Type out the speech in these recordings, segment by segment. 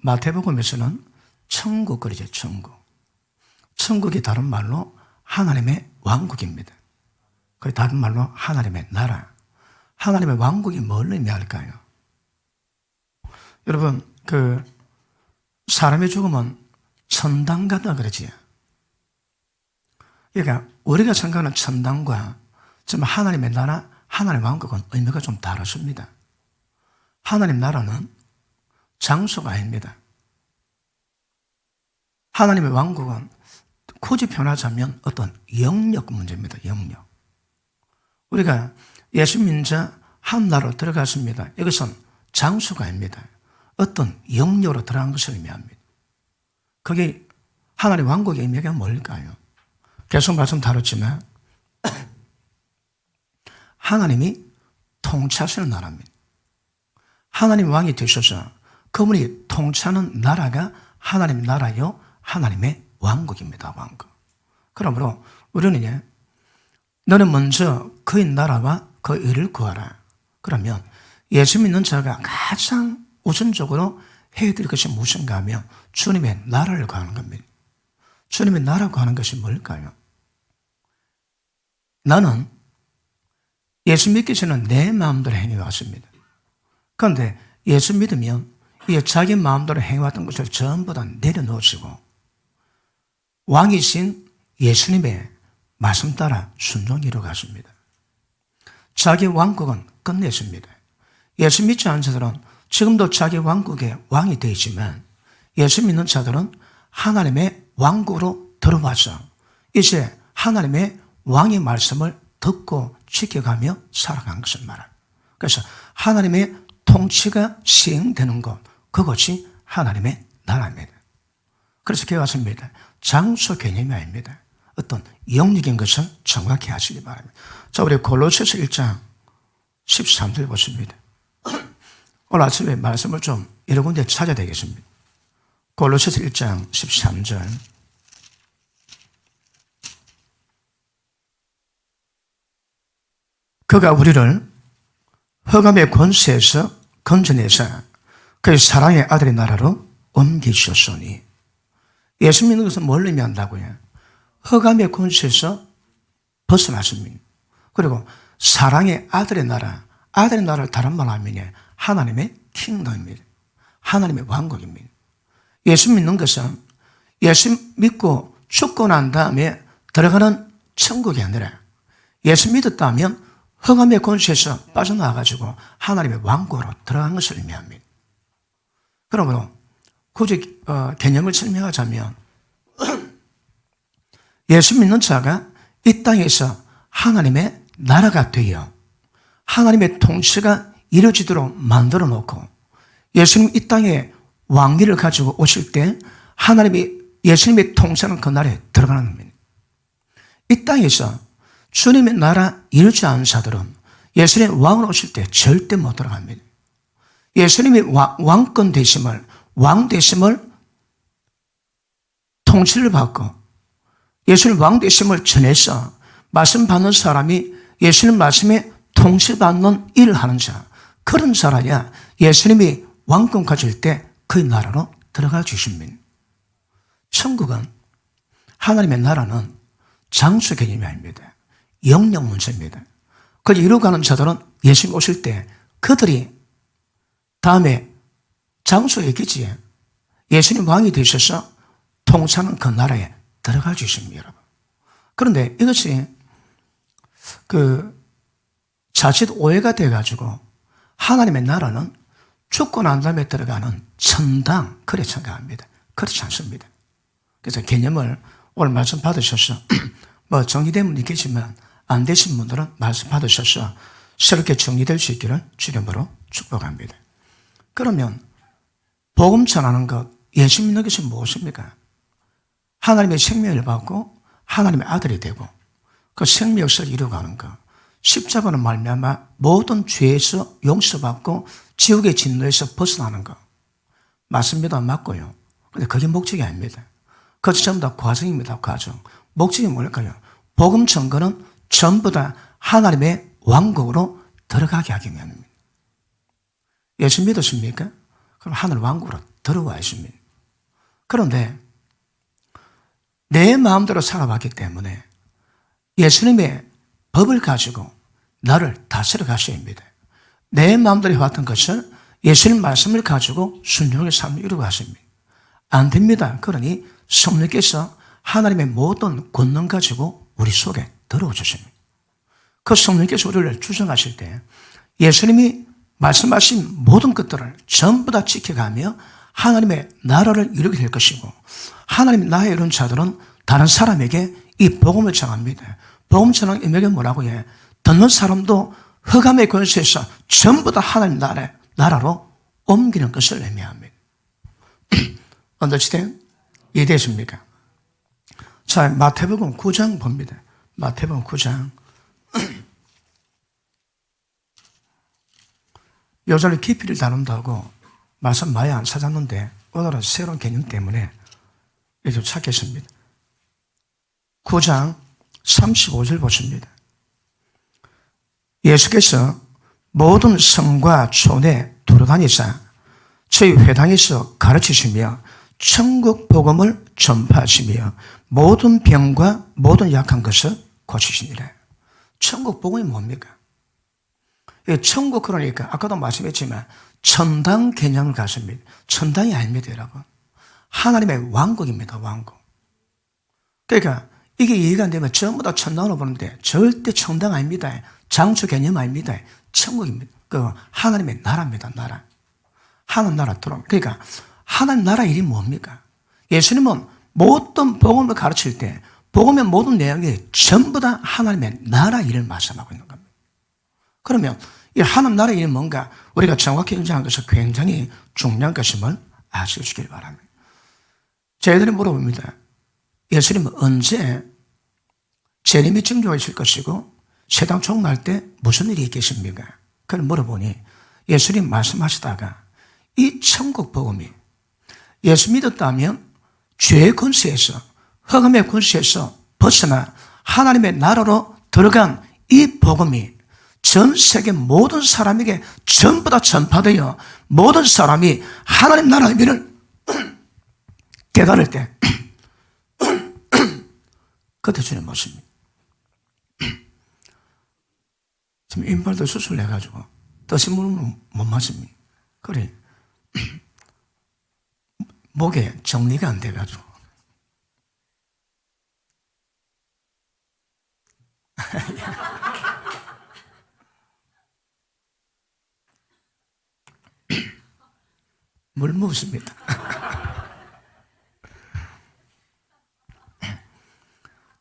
마태복음에서는 천국 그러죠, 천국. 천국이 다른 말로 하나님의 왕국입니다. 그 다른 말로 하나님의 나라. 하나님의 왕국이 뭘 의미할까요? 여러분, 사람이 죽으면 천당 가다 그러지. 그러니까 우리가 생각하는 천당과 정말 하나님의 나라, 하나님의 왕국은 의미가 좀 다르습니다. 하나님 나라는 장소가 아닙니다. 하나님의 왕국은 굳이 표현하자면 어떤 영역 문제입니다. 영역. 우리가 예수 믿는 자 한 나라로 들어갔습니다. 이것은 장소가 아닙니다. 어떤 영역으로 들어간 것을 의미합니다. 그게 하나님의 왕국의 의미가 뭘까요? 계속 말씀 다뤘지만 하나님이 통치하시는 나라입니다. 하나님 왕이 되셔서 그분이 통치하는 나라가 하나님 나라요, 하나님의 왕국입니다. 왕국. 그러므로 우리는 너는 먼저 그의 나라와 그 의를 구하라. 그러면 예수 믿는 자가 가장 우선적으로 해야 될 것이 무엇인가 하면 주님의 나라를 구하는 겁니다. 주님의 나라를 구하는 것이 뭘까요? 나는 예수 믿기 전에 내 마음대로 행해왔습니다. 그런데 예수 믿으면 이 자기 마음대로 행해왔던 것을 전부 다 내려놓으시고 왕이신 예수님의 말씀 따라 순종히 이루어갔습니다. 자기 왕국은 끝냈습니다. 예수 믿지 않은 자들은 지금도 자기 왕국의 왕이 되지만 예수 믿는 자들은 하나님의 왕국으로 들어와서 이제 하나님의 왕의 말씀을 듣고 지켜가며 살아간 것을 말합니다. 그래서 하나님의 통치가 시행되는 것, 그것이 하나님의 나라입니다. 그래서 깨웠습니다. 장소 개념이 아닙니다. 어떤 영역인 것을 정확히 하시기 바랍니다. 자, 우리 골로새서 1장 13절 보십니다. 오늘 아침에 말씀을 좀 여러 군데 찾아야 되겠습니다. 골로새서 1장 13절. 그가 우리를 흑암의 권세에서 건져내서 그의 사랑의 아들의 나라로 옮기셨으니. 예수 믿는 것은 뭘 의미한다고요? 흑암의 권세에서 벗어났습니다. 그리고 사랑의 아들의 나라, 아들의 나라를 다른 말로 하면 하나님의 킹덤입니다. 하나님의 왕국입니다. 예수 믿는 것은 예수 믿고 죽고 난 다음에 들어가는 천국이 아니라 예수 믿었다면 흑암의 권세에서 빠져나와가지고 하나님의 왕국으로 들어간 것을 의미합니다. 그러므로 굳이 개념을 설명하자면 예수 믿는 자가 이 땅에서 하나님의 나라가 되어 하나님의 통치가 이루어지도록 만들어 놓고 예수님 이 땅에 왕위를 가지고 오실 때 하나님이 예수님의 통치하는 그 나라에 들어가는 겁니다. 이 땅에서 주님의 나라 이루지 않은 자들은 예수님 왕으로 오실 때 절대 못 들어갑니다. 예수님이 왕권 되심을, 왕 되심을 통치를 받고 예수님 왕 되심을 전해서 말씀 받는 사람이 예수님 말씀에 통치받는 일을 하는 자, 그런 자라야 예수님이 왕권 가질 때 그 나라로 들어가 주십니다. 천국은, 하나님의 나라는 장수 개념이 아닙니다. 영역 문제입니다. 그걸 이루어가는 자들은 예수님 오실 때 그들이 다음에 장소에 있겠지. 예수님 왕이 되셔서 통치하는 그 나라에 들어가 주십니다, 여러분. 그런데 이것이 자칫 오해가 돼가지고 하나님의 나라는 죽고 난 다음에 들어가는 천당, 그래 생각합니다. 그렇지 않습니다. 그래서 개념을 오늘 말씀 받으셔서 뭐 정리되면 있겠지만 안 되신 분들은 말씀 받으셔서 새롭게 정리될 수 있기를 주님으로 축복합니다. 그러면 복음 전하는 것, 예수 믿는 것이 무엇입니까? 하나님의 생명을 받고 하나님의 아들이 되고 그 생명을 이루어가는 것, 십자가로 말미암아 모든 죄에서 용서받고 지옥의 진노에서 벗어나는 것, 맞습니다. 맞고요. 그런데 그게 목적이 아닙니다. 그것이 전부 다 과정입니다. 과정. 목적이 뭘까요? 복음 전거는 전부 다 하나님의 왕국으로 들어가게 하기 위함입니다. 예수 믿으십니까? 그럼 하늘 왕국으로 들어와 있습니다. 그런데 내 마음대로 살아왔기 때문에 예수님의 법을 가지고 나를 다스려 가셔야 합니다. 내 마음대로 해왔던 것을 예수님 말씀을 가지고 순종의 삶을 이루어갔습니다. 안 됩니다. 그러니 성령께서 하나님의 모든 권능 가지고 우리 속에 들어오 주십니다. 그 성령께서 우리를 주정하실 때 예수님이 말씀하신 모든 것들을 전부 다 지켜가며 하나님의 나라를 이루게 될 것이고, 하나님의 나라에 이룬 자들은 다른 사람에게 이 복음을 전합니다. 복음 전하는 의미가 뭐라고 해? 듣는 사람도 흑암의 권세에서 전부 다 하나님 나라로 옮기는 것을 의미합니다. 언더스탠? 이해되십니까? 자, 마태복음 9장 봅니다. 마태복음 9장. 요전에 깊이를 다룬다고 말씀 많이 안 찾았는데 오늘은 새로운 개념 때문에 이제 찾겠습니다. 9장 35절 보십니다. 예수께서 모든 성과 촌에 돌아다니사 저희 회당에서 가르치시며 천국 복음을 전파하시며 모든 병과 모든 약한 것을 고치시니라. 천국 복음이 뭡니까? 천국 그러니까 아까도 말씀했지만 천당 개념을 가집니다. 천당이 아닙니다, 여러분. 하나님의 왕국입니다, 왕국. 그러니까 이게 이해가 안 되면 전부 다 천당으로 보는데 절대 천당 아닙니다. 장수 개념 아닙니다. 천국입니다. 그 하나님의 나라입니다, 나라. 하나님 나라 들어옵니다. 그러니까 하나님 나라 일이 뭡니까? 예수님은 모든 복음을 가르칠 때 복음의 모든 내용이 전부 다 하나님의 나라 일을 말씀하고 있는 겁니다. 그러면 이 하나님 나라 일이 뭔가 우리가 정확히 인정한 것은 굉장히 중요한 것임을 아시길 바랍니다. 저희들이 물어봅니다. 예수님은 언제 재림이 증조하실 것이고 세상 종말 때 무슨 일이 있겠습니까? 그걸 물어보니 예수님 말씀하시다가 이 천국 복음이 예수 믿었다면 죄의 권세에서 흑암의 권세에서 벗어나 하나님의 나라로 들어간 이 복음이 전 세계 모든 사람에게 전부 다 전파되어 모든 사람이 하나님 나라의 의미를 깨달을 때 그때 주님 모습입니다. 지금 인발도 수술해가지고 떠신 물을 못 마십니다. 그래 목에 정리가 안 돼가지고 물 묻습니다.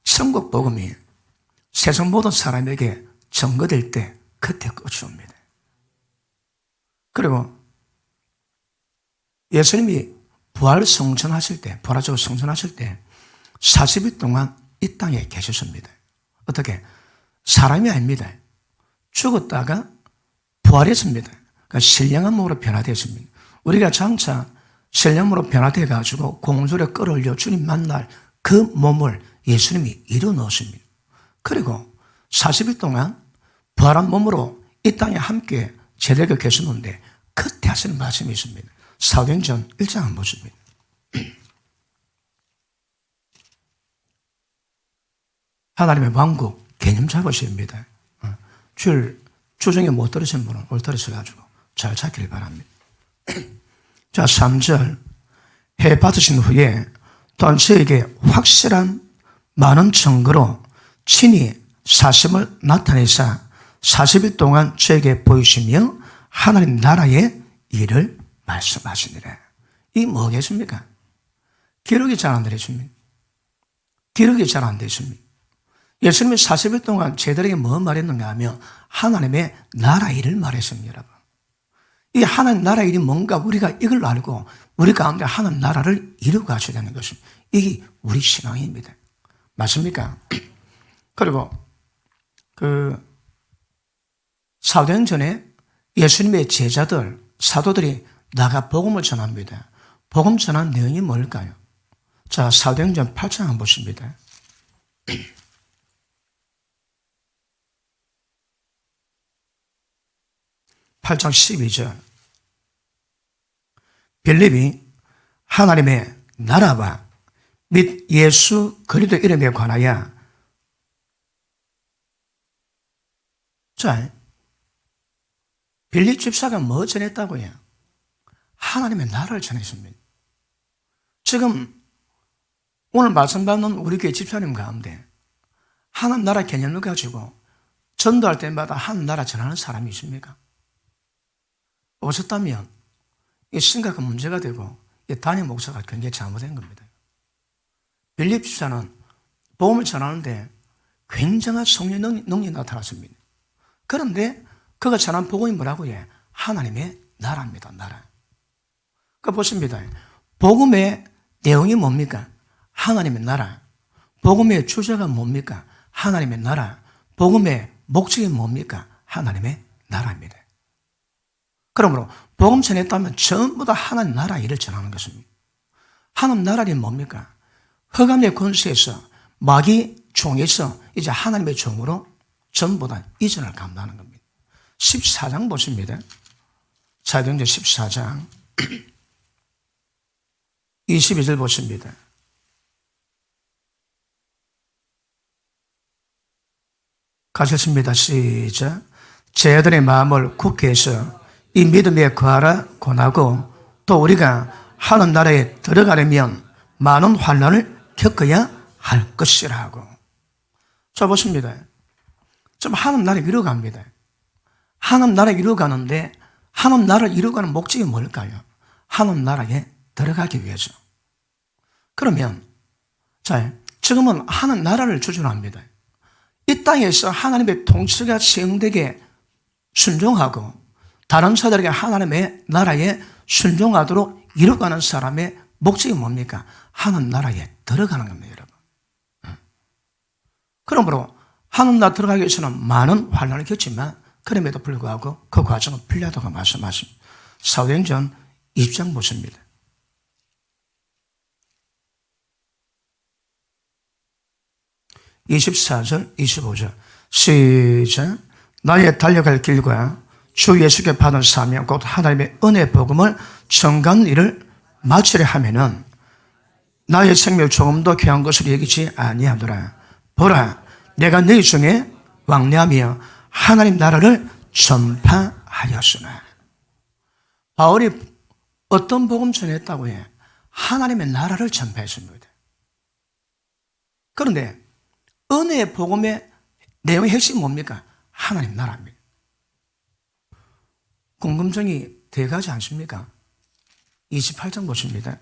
천국 복음이 세상 모든 사람에게 전거될 때 그때 끝이 옵니다. 그리고 예수님이 부활 성천하실 때, 부활적으로 성천하실 때 40일 동안 이 땅에 계셨습니다. 어떻게? 사람이 아닙니다. 죽었다가 부활했습니다. 그러니까 신령한 몸으로 변화되었습니다. 우리가 장차 신령으로 변화되어가지고 공중에 끌어올려 주님 만날 그 몸을 예수님이 이루어 놓으십니다. 그리고 40일 동안 부활한 몸으로 이 땅에 함께 제대로 계셨는데 그때 하시는 말씀이 있습니다. 사도행전 1장 한번 보십니다. 하나님의 왕국 개념 잡으셔야 합니다. 주중에 못 들으신 분은 올 들으셔가지고 잘 찾기를 바랍니다. 자, 3절. 해 받으신 후에 또한 저에게 확실한 많은 증거로 친히 사심을 나타내사 40일 동안 저에게 보이시며 하나님 나라의 일을 말씀하시니라. 이 뭐겠습니까? 기록이 잘 안 되십니다. 기록이 잘 안 되십니다. 예수님이 40일 동안 저희들에게 뭐 말했는가 하면 하나님의 나라 일을 말했습니다, 여러분. 이 하나님 나라 일이 뭔가 우리가 이걸 알고 우리 가운데 하나님 나라를 이루고 가셔야 되는 것입니다. 이게 우리 신앙입니다. 맞습니까? 그리고 사도행전에 예수님의 제자들, 사도들이 나가 복음을 전합니다. 복음 전한 내용이 뭘까요? 자, 사도행전 8장 한번 보십니다. 8장 12절. 빌립이 하나님의 나라와 및 예수 그리스도 이름에 관하여 자, 빌립 집사가 뭐 전했다고요? 하나님의 나라를 전했습니다. 지금 오늘 말씀 받는 우리 교회 집사님 가운데 하나님 나라 개념을 가지고 전도할 때마다 하나님 나라 전하는 사람이 있습니까? 없었다면 이 심각한 문제가 되고 이 단임 목사가 굉장히 잘못된 겁니다. 빌립 집사는 복음을 전하는데 굉장한 성령 능력이 나타났습니다. 그런데 그가 전한 복음이 뭐라고 해? 하나님의 나라입니다. 나라. 그 보십니다. 복음의 내용이 뭡니까? 하나님의 나라. 복음의 주제가 뭡니까? 하나님의 나라. 복음의 목적이 뭡니까? 하나님의 나라입니다. 그러므로 복음 전했다면 전부 다 하나님 나라 일을 전하는 것입니다. 하나님 나라는 뭡니까? 흑암의 권세에서 마귀 종에서 이제 하나님의 종으로 전부 다 이전을 감당하는 겁니다. 14장 보십니다. 사도행전 14장 22절 보십니다. 가셨습니다. 시작. 제자들의 마음을 굳게 해서 이 믿음에 거하라 권하고 또 우리가 하는 나라에 들어가려면 많은 환난을 겪어야 할 것이라 하고. 자 보십니다. 좀 하나님 나라에 이루어갑니다. 하나님 나라에 이루어가는데 하나님 나라를 이루어가는 목적이 뭘까요? 하나님 나라에 들어가기 위해서. 그러면 자 지금은 하나님 나라를 주존합니다. 이 땅에서 하나님의 통치가 시행되게 순종하고 다른 사람에게 하나님의 나라에 순종하도록 이루어가는 사람의 목적이 뭡니까? 하나님 나라에 들어가는 겁니다, 여러분. 그러므로 하나님 나라 들어가기 위해서는 많은 환난을 겪지만 그럼에도 불구하고 그 과정은 필요하다고 말씀하십니다. 사도행전 20장 보십니다. (24절) (25절) 시작. 나의 달려갈 길과 주 예수께 받은 사명 곧 하나님의 은혜 복음을 전가하는 일을 마치려 하면은 나의 생명을 조금도 귀한 것으로 여기지 아니하노라. 보라, 내가 너희 중에 왕래하며 하나님 나라를 전파하였으나. 바울이 어떤 복음 전했다고 해? 하나님의 나라를 전파했습니다. 그런데 은혜의 복음의 내용의 핵심이 뭡니까? 하나님 나라입니다. 궁금증이 돼가지 않습니까? 28장 보십니다.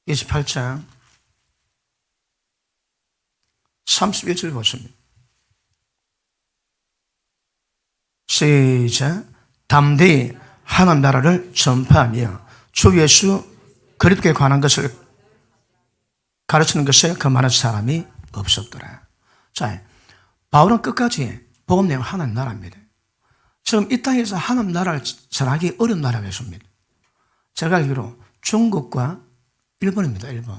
28장 31절 보십니다. 시작. 담대히 하나님 나라를 전파하며 주 예수 그리스도에 관한 것을 가르치는 것에 그만한 사람이 없었더라. 자, 바울은 끝까지 복음 내용 하나님 나라입니다. 지금 이 땅에서 하나님 나라를 전하기 어려운 나라가 있습니다. 제가 알기로 중국과 일본입니다. 일본.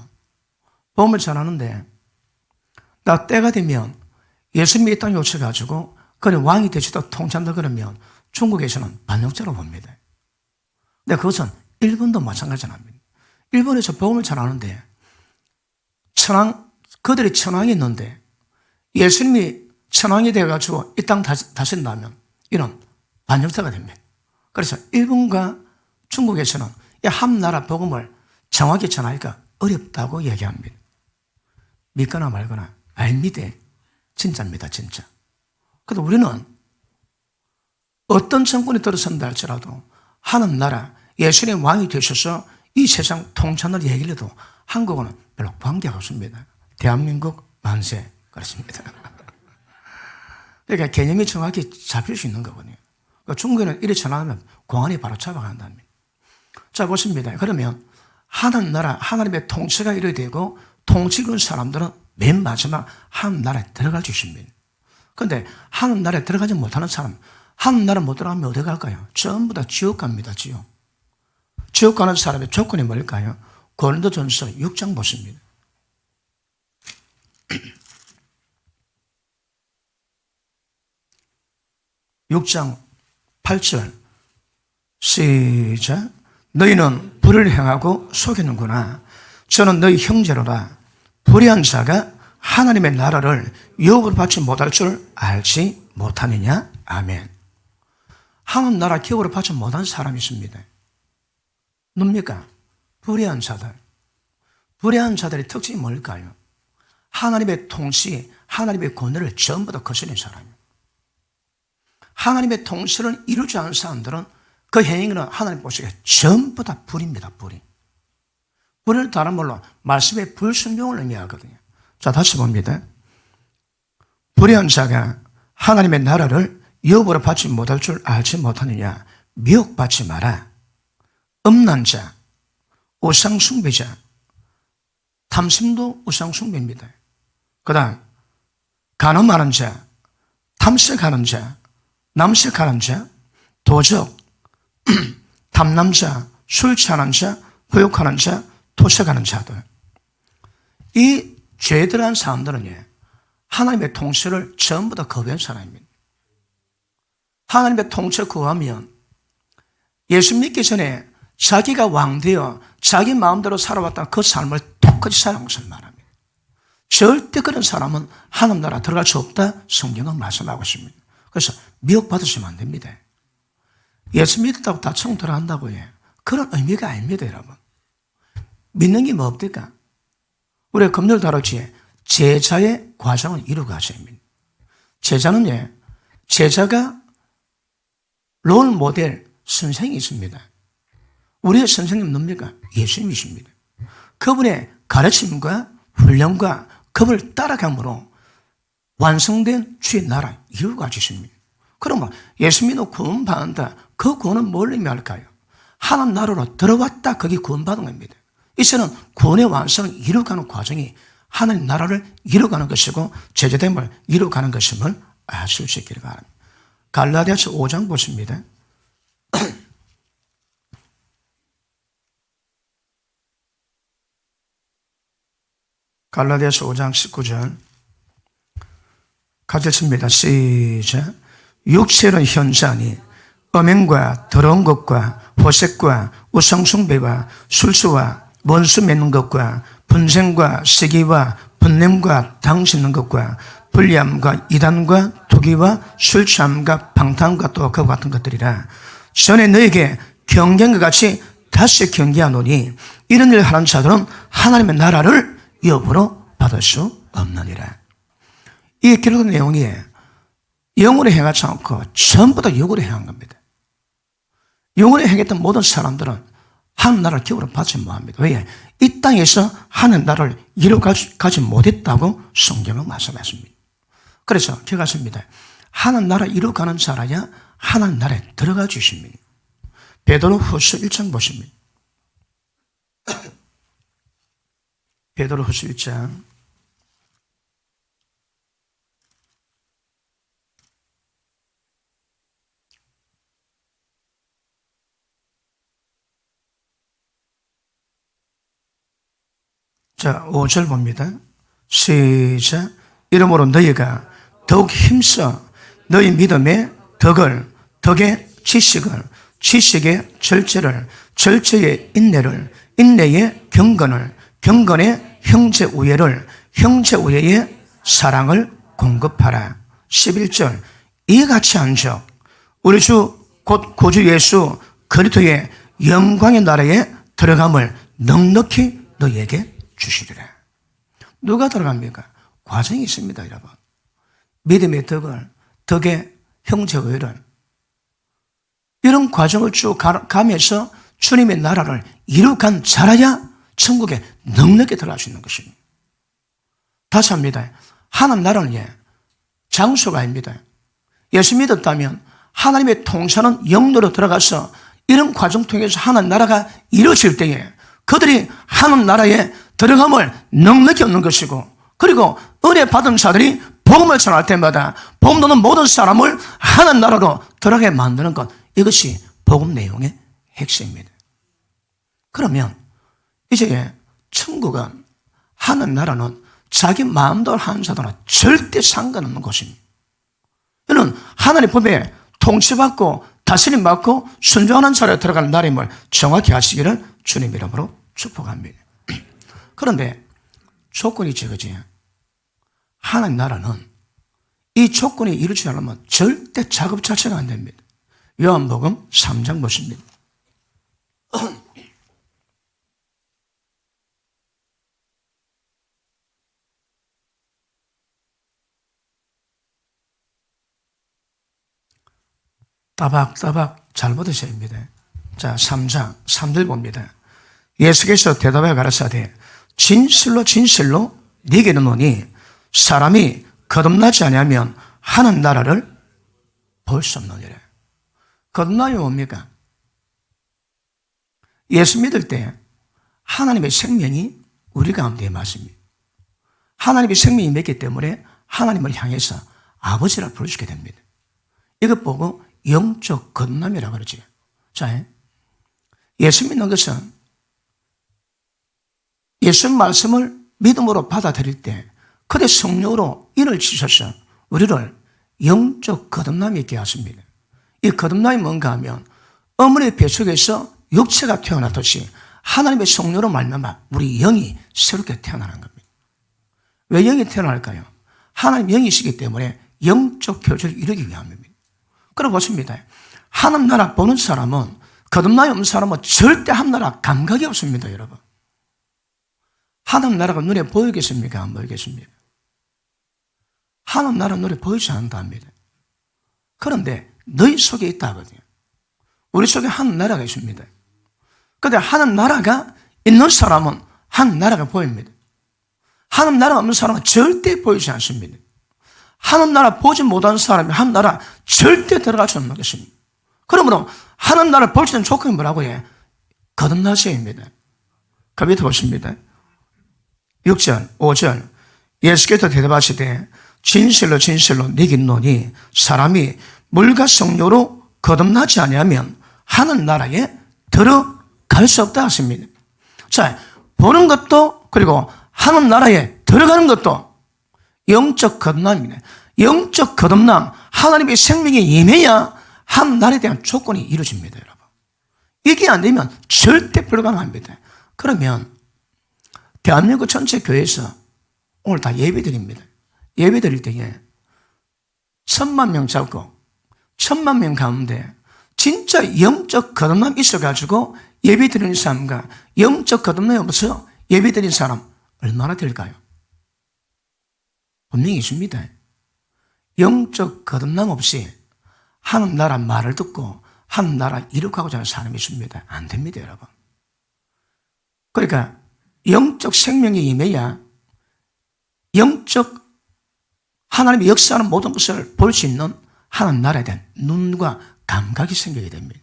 복음을 전하는데 나 때가 되면 예수님이 이 땅에 오셔가지고 그래 왕이 되시다 통치한다 그러면 중국에서는 반역자로 봅니다. 근데 그것은 일본도 마찬가지랍니다. 일본에서 복음을 전하는데 그들이 천황이 있는데 예수님이 천황이 되어가지고 이 땅 다신다면 이런 반역자가 됩니다. 그래서 일본과 중국에서는 이 한 나라 복음을 정확히 전하기가 어렵다고 얘기합니다. 믿거나 말거나 아닙니다. 진짜입니다. 진짜. 그래도 우리는 어떤 정권이 들어선다 할지라도 하나님 나라 예수님 왕이 되셔서 이 세상 통치하는 얘기를 해도 한국어는 별로 관계가 없습니다. 대한민국 만세 그렇습니다. 그러니까 개념이 정확히 잡힐 수 있는 거거든요. 그러니까 중국에는 이래 전하면 공안이 바로 잡아간답니다. 자 보십니다. 그러면 하나님 나라 하나님의 통치가 이루어야 되고 통치 이룬 사람들은 맨 마지막 하나님 나라에 들어갈 수 있습니다. 그런데 하나님 나라에 들어가지 못하는 사람 하나님 나라 못 들어가면 어디 갈까요? 전부 다 지옥 갑니다. 지옥. 지옥 가는 사람의 조건이 뭘까요? 고린도전서 6장 보십니다. 6장 8절 시작. 너희는 불을 행하고 속이는구나. 저는 너희 형제로라. 불의한 자가 하나님의 나라를 유업으로 받지 못할 줄 알지 못하느냐? 아멘. 하나님 나라 기업으로 받지 못한 사람이 있습니다. 뭡니까? 불의한 자들. 불의한 자들의 특징이 뭘까요? 하나님의 통치, 하나님의 권위를 전부 다 거스린 사람이에요. 하나님의 통치를 이루지 않은 사람들은 그 행위는 하나님 보시기에 전부 다 불입니다. 불이. 불을 다른 말로 말씀의 불순종을 의미하거든요. 자, 다시 봅니다. 불의한 자가 하나님의 나라를 유업으로 받지 못할 줄 알지 못하느냐? 미혹받지 마라. 음란 자, 우상 숭배자, 탐심도 우상 숭배입니다. 그 다음 간음하는 자, 탐색하는 자, 남색하는 자, 도적, 탐남자, 술 취하는 자, 후욕하는 자, 토색하는 자들. 이 죄들한 사람들은 하나님의 통치를 전부 다 거부한 사람입니다. 하나님의 통치를 거부하면 예수 믿기 전에 자기가 왕되어 자기 마음대로 살아왔던 그 삶을 똑같이 살아온 것을 말합니다. 절대 그런 사람은 하나님 나라 들어갈 수 없다 성경은 말씀하고 있습니다. 그래서 미혹받으시면 안 됩니다. 예수 믿었다고 다 천국 들어간다고 해요. 그런 의미가 아닙니다, 여러분. 믿는 게 뭐 없을까? 우리가 금요일 다뤘지 제자의 과정을 이루고 가셔야 합니다. 제자는요, 제자가 롤 모델 선생이 있습니다. 우리의 선생님 뭡니까? 예수님이십니다. 그분의 가르침과 훈련과 그분을 따라감으로 완성된 주의 나라 이루고 가주십니다. 그러면 예수 믿고 구원받는다. 그 구원은 뭘 의미할까요? 하나님 나라로 들어왔다. 그게 구원받은 겁니다. 이제는 구원의 완성을 이루어가는 과정이 하나님 나라를 이루어가는 것이고 제자됨을 이루어가는 것임을 아실 수 있기를 바랍니다. 갈라디아서 5장 보십니다. 갈라디아서 5장 19절 가졌습니다. 시작. 육체는 현자니 음행과 더러운 것과 호색과 우상숭배와 술수와 원수 맺는 것과 분쟁과 시기와 분냄과 당 씹는 것과 불리함과 이단과 투기와 술 취함과 방탕과 또 그와 같은 것들이라. 전에 너에게 경계한 것 같이 다시 경계하노니 이런 일을 하는 자들은 하나님의 나라를 유업으로 받을 수 없느니라. 이 기록의 내용이 영으로 행하지 않고 전부 다 육으로 행한 겁니다. 영으로 행했던 모든 사람들은 하나님 나라를 기업으로 받지 못합니다. 왜? 이 땅에서 하나님 나라를 이루어가지 못했다고 성경은 말씀했습니다. 그래서 기억하십니다. 하나님 나라 이루어가는 자라야 하나님 나라에 들어가 주십니다. 베드로후서 1장 보십니다. 베드로후서 1장 자, 5절 봅니다. 시작. 이러므로 너희가 더욱 힘써 너희 믿음의 덕을, 덕의 지식을, 지식의 절제를, 절제의 인내를, 인내의 경건을, 경건의 형제 우애를, 형제 우애의 사랑을 공급하라. 11절. 이같이 한즉 우리 주 곧 구주 예수 그리스도의 영광의 나라에 들어감을 넉넉히 너희에게 주시리라. 누가 들어갑니까? 과정이 있습니다, 여러분. 믿음의 덕을, 덕의 형제 우애를 이런 과정을 쭉 가면서 주님의 나라를 이루어간 자라야 천국에 넉넉히 들어갈 수 있는 것입니다. 다시 합니다. 하나님 나라는 장소가 아닙니다. 예수 믿었다면 하나님의 통치하는 영도로 들어가서 이런 과정 통해서 하나님 나라가 이루어질 때에 그들이 하나님 나라에 들어감을 넉넉히 얻는 것이고, 그리고 은혜 받은 자들이 복음을 전할 때마다 복음 듣는 모든 사람을 하나님 나라로 들어가게 만드는 것, 이것이 복음 내용의 핵심입니다. 그러면 이제 천국은, 하나님 나라는 자기 마음대로 하는 자들은 절대 상관없는 곳입니다. 이는 하나님 법에 통치받고 다스림 받고 순종하는 자리에 들어가는 날임을 정확히 아시기를 주님 이름으로 축복합니다. 그런데 조건이 저거지. 하나님 나라는 이 조건이 이루어지지 않으면 절대 작업 자체가 안 됩니다. 요한복음 3장 보십니다. 따박따박 잘 받으셔야 합니다. 자, 3장 3절 봅니다. 예수께서 대답하여 가라사대 진실로 진실로 네게 이르노니 사람이 거듭나지 아니하면 하는 나라를 볼 수 없느니라. 거듭남이 뭡니까? 예수 믿을 때 하나님의 생명이 우리 가운데 맞습니다. 하나님의 생명이 맺기 때문에 하나님을 향해서 아버지라 부르시게 됩니다. 이것 보고 영적 거듭남이라고 그러지. 자, 예수 믿는 것은 예수 말씀을 믿음으로 받아들일 때 그대 성령으로 인을 치셔서 우리를 영적 거듭남이 있게 하십니다. 이 거듭남이 뭔가 하면 어머니의 뱃속에서 육체가 태어났듯이 하나님의 성령으로 말미암아 우리 영이 새롭게 태어나는 겁니다. 왜 영이 태어날까요? 하나님 영이시기 때문에 영적 교제를 이루기 위함입니다. 그럼 보십니다. 하나님 나라 보는 사람은 거듭남이 없는 사람은 절대 하나님 나라 감각이 없습니다, 여러분. 하나님 나라가 눈에 보이겠습니까? 안 보이겠습니까? 하나님 나라 눈에 보이지 않는답니다. 그런데 너희 속에 있다 하거든요. 우리 속에 하나님 나라가 있습니다. 그런데 하나님 나라가 있는 사람은 하나님 나라가 보입니다. 하나님 나라가 없는 사람은 절대 보이지 않습니다. 하나님 나라 보지 못하는 사람이 하나님 나라 절대 들어갈 수 없는 것입니다. 그러므로 하나님 나라를 볼 수 있는 조건이 뭐라고 해? 거듭나셔야입니다. 그 밑에 보십니다. 6절, 5절. 예수께서 대답하시되 진실로 진실로 네게 이르노니 사람이 물과 성령으로 거듭나지 아니하면 하는 나라에 들어갈 수 없다 하십니다. 자, 보는 것도 그리고 하는 나라에 들어가는 것도 영적 거듭남입니다. 영적 거듭남, 하나님의 생명에 임해야 한 나라에 대한 조건이 이루어집니다, 여러분. 이게 안 되면 절대 불가능합니다. 그러면 대한민국 전체 교회에서 오늘 다 예배 드립니다. 예배 드릴 때에 1,000만 명 잡고 1,000만 명 가운데 진짜 영적 거듭남이 있어가지고 예배 드리는 사람과 영적 거듭남이 없어서 예배 드리는 사람 얼마나 될까요? 분명히 있습니다. 영적 거듭남 없이 하는 나라 말을 듣고 하는 나라 이룩하고자 하는 사람이 있습니다. 안 됩니다, 여러분. 그러니까 영적 생명이 임해야 영적 하나님의 역사하는 모든 것을 볼 수 있는 하나님 나라에 대한 눈과 감각이 생기게 됩니다.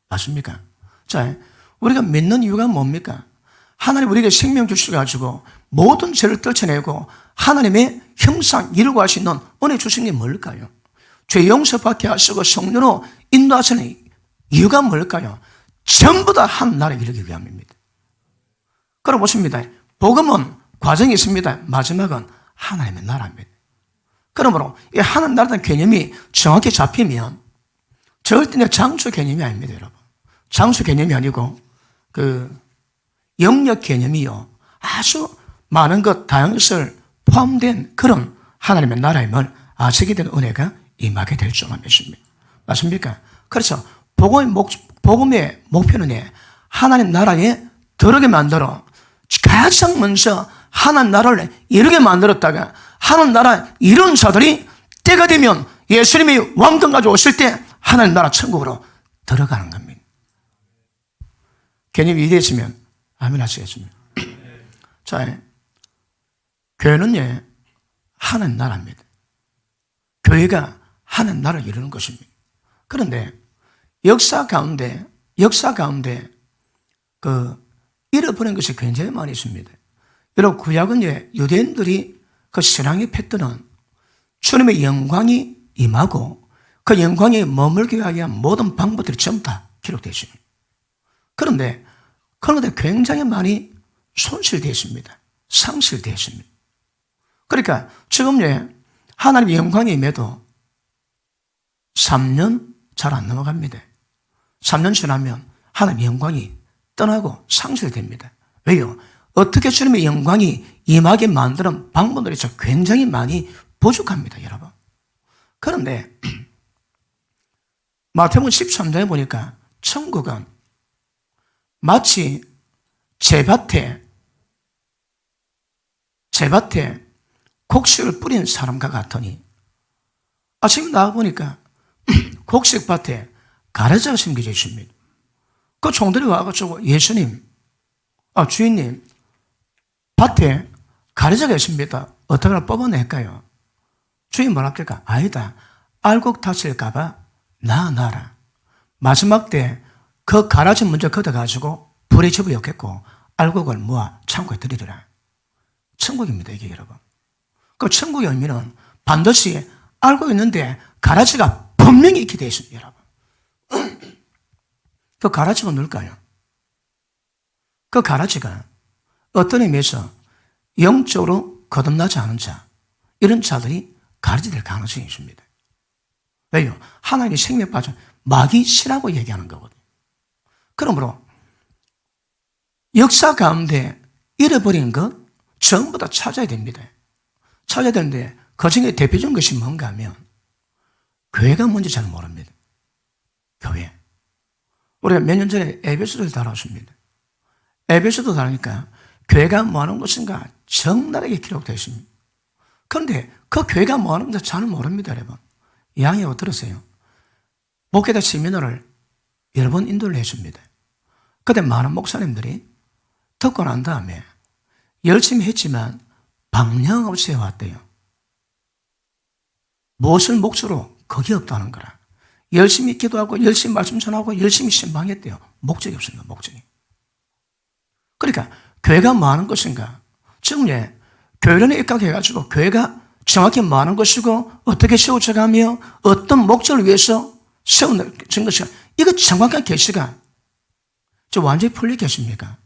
맞습니까? 자, 우리가 믿는 이유가 뭡니까? 하나님 우리에게 생명 주셔가지고 모든 죄를 떨쳐내고 하나님의 형상 이루고 하실 수 있는 은혜 주신 게 뭘까요? 죄 용서받게 하시고 성령으로 인도하시는 이유가 뭘까요? 전부 다 한 나라에 이르기 위함입니다. 그럼 보십니다. 복음은 과정이 있습니다. 마지막은 하나님의 나라입니다. 그러므로 이 하나님 나라라는 개념이 정확히 잡히면 절대 장수 개념이 아닙니다, 여러분. 장수 개념이 아니고 영역 개념이요. 아주 많은 것, 다양한 것을 포함된 그런 하나님의 나라임을 아시게 된 은혜가 임하게 될 줄만 믿습니다. 맞습니까? 그래서 복음의 목표는 하나님 나라에 들어게 만들어 가장 먼저 하나님 나라를 이루게 만들었다가 하나님 나라 이룬 자들이 때가 되면 예수님이 왕권 가지고 오실 때 하나님 나라 천국으로 들어가는 겁니다. 개념이 이해되시면 아멘 하시겠습니다. 자, 교회는 하나님 나라입니다. 교회가 하나님 나라를 이루는 것입니다. 그런데 역사 가운데 잃어버린 것이 굉장히 많이 있습니다. 여러분, 구약은 유대인들이 그 신앙의 패턴은 주님의 영광이 임하고 그 영광이 머물기 위한 모든 방법들이 전부 다 기록되어 있습니다. 그런데 굉장히 많이 손실되어 있습니다. 상실되어 있습니다. 그러니까 지금 하나님의 영광이 임해도 3년, 잘 안 넘어갑니다. 3년 지나면 하나님의 영광이 떠나고 상실됩니다. 왜요? 어떻게 주님의 영광이 임하게 만드는 방법들이 굉장히 많이 부족합니다, 여러분. 그런데 마태복음 13장에 보니까 천국은 마치 제밭에 곡식을 뿌린 사람과 같으니 아침에 나와보니까 곡식밭에 가래자가 심겨져 있습니다. 그 종들이 와가지고 예수님, 주인님, 밭에 가래자가 있습니다. 어떻게 하나 뽑아낼까요? 주인 뭐랍니까? 아니다. 알곡 다칠까봐 놔라. 마지막 때 그 가라지 먼저 걷어가지고 불에 집어였겠고 알곡을 모아 창고에 들이리라. 천국입니다, 이게 여러분. 그 천국의 의미는 반드시 알고 있는데 가라지가 분명히 있게 되어 있습니다, 여러분. 그 가라지가 뭘까요? 그 가라지가 어떤 의미에서 영적으로 거듭나지 않은 자, 이런 자들이 가라지 될 가능성이 있습니다. 왜요? 하나님의 생명에 빠져 마귀 씨라고 얘기하는 거거든요. 그러므로 역사 가운데 잃어버린 것 전부 다 찾아야 됩니다. 찾아야 되는데 그 중에 대표적인 것이 뭔가 하면 교회가 뭔지 잘 모릅니다. 교회. 우리가 몇 년 전에 에베소를 다뤘습니다. 에베소도 다루니까 교회가 뭐 하는 것인가 적나라하게 기록되어 있습니다. 그런데 그 교회가 뭐 하는 건지 잘 모릅니다, 여러분. 양해하고 들으세요. 목회자 세미나를 여러 번 인도를 해줍니다. 그때 많은 목사님들이 듣고 난 다음에 열심히 했지만 방향 없이 해왔대요. 무엇을 목적으로? 거기 없다는 거라. 열심히 기도하고 열심히 말씀 전하고 열심히 신방했대요. 목적이 없습니다, 목적이. 그러니까 교회가 뭐 하는 것인가? 지금 교회론에 입각해가지고 교회가 정확히 뭐 하는 것이고 어떻게 세워져가며 어떤 목적을 위해서 세우는 것인가? 이거 정확한 계시가 완전히 풀리겠습니까?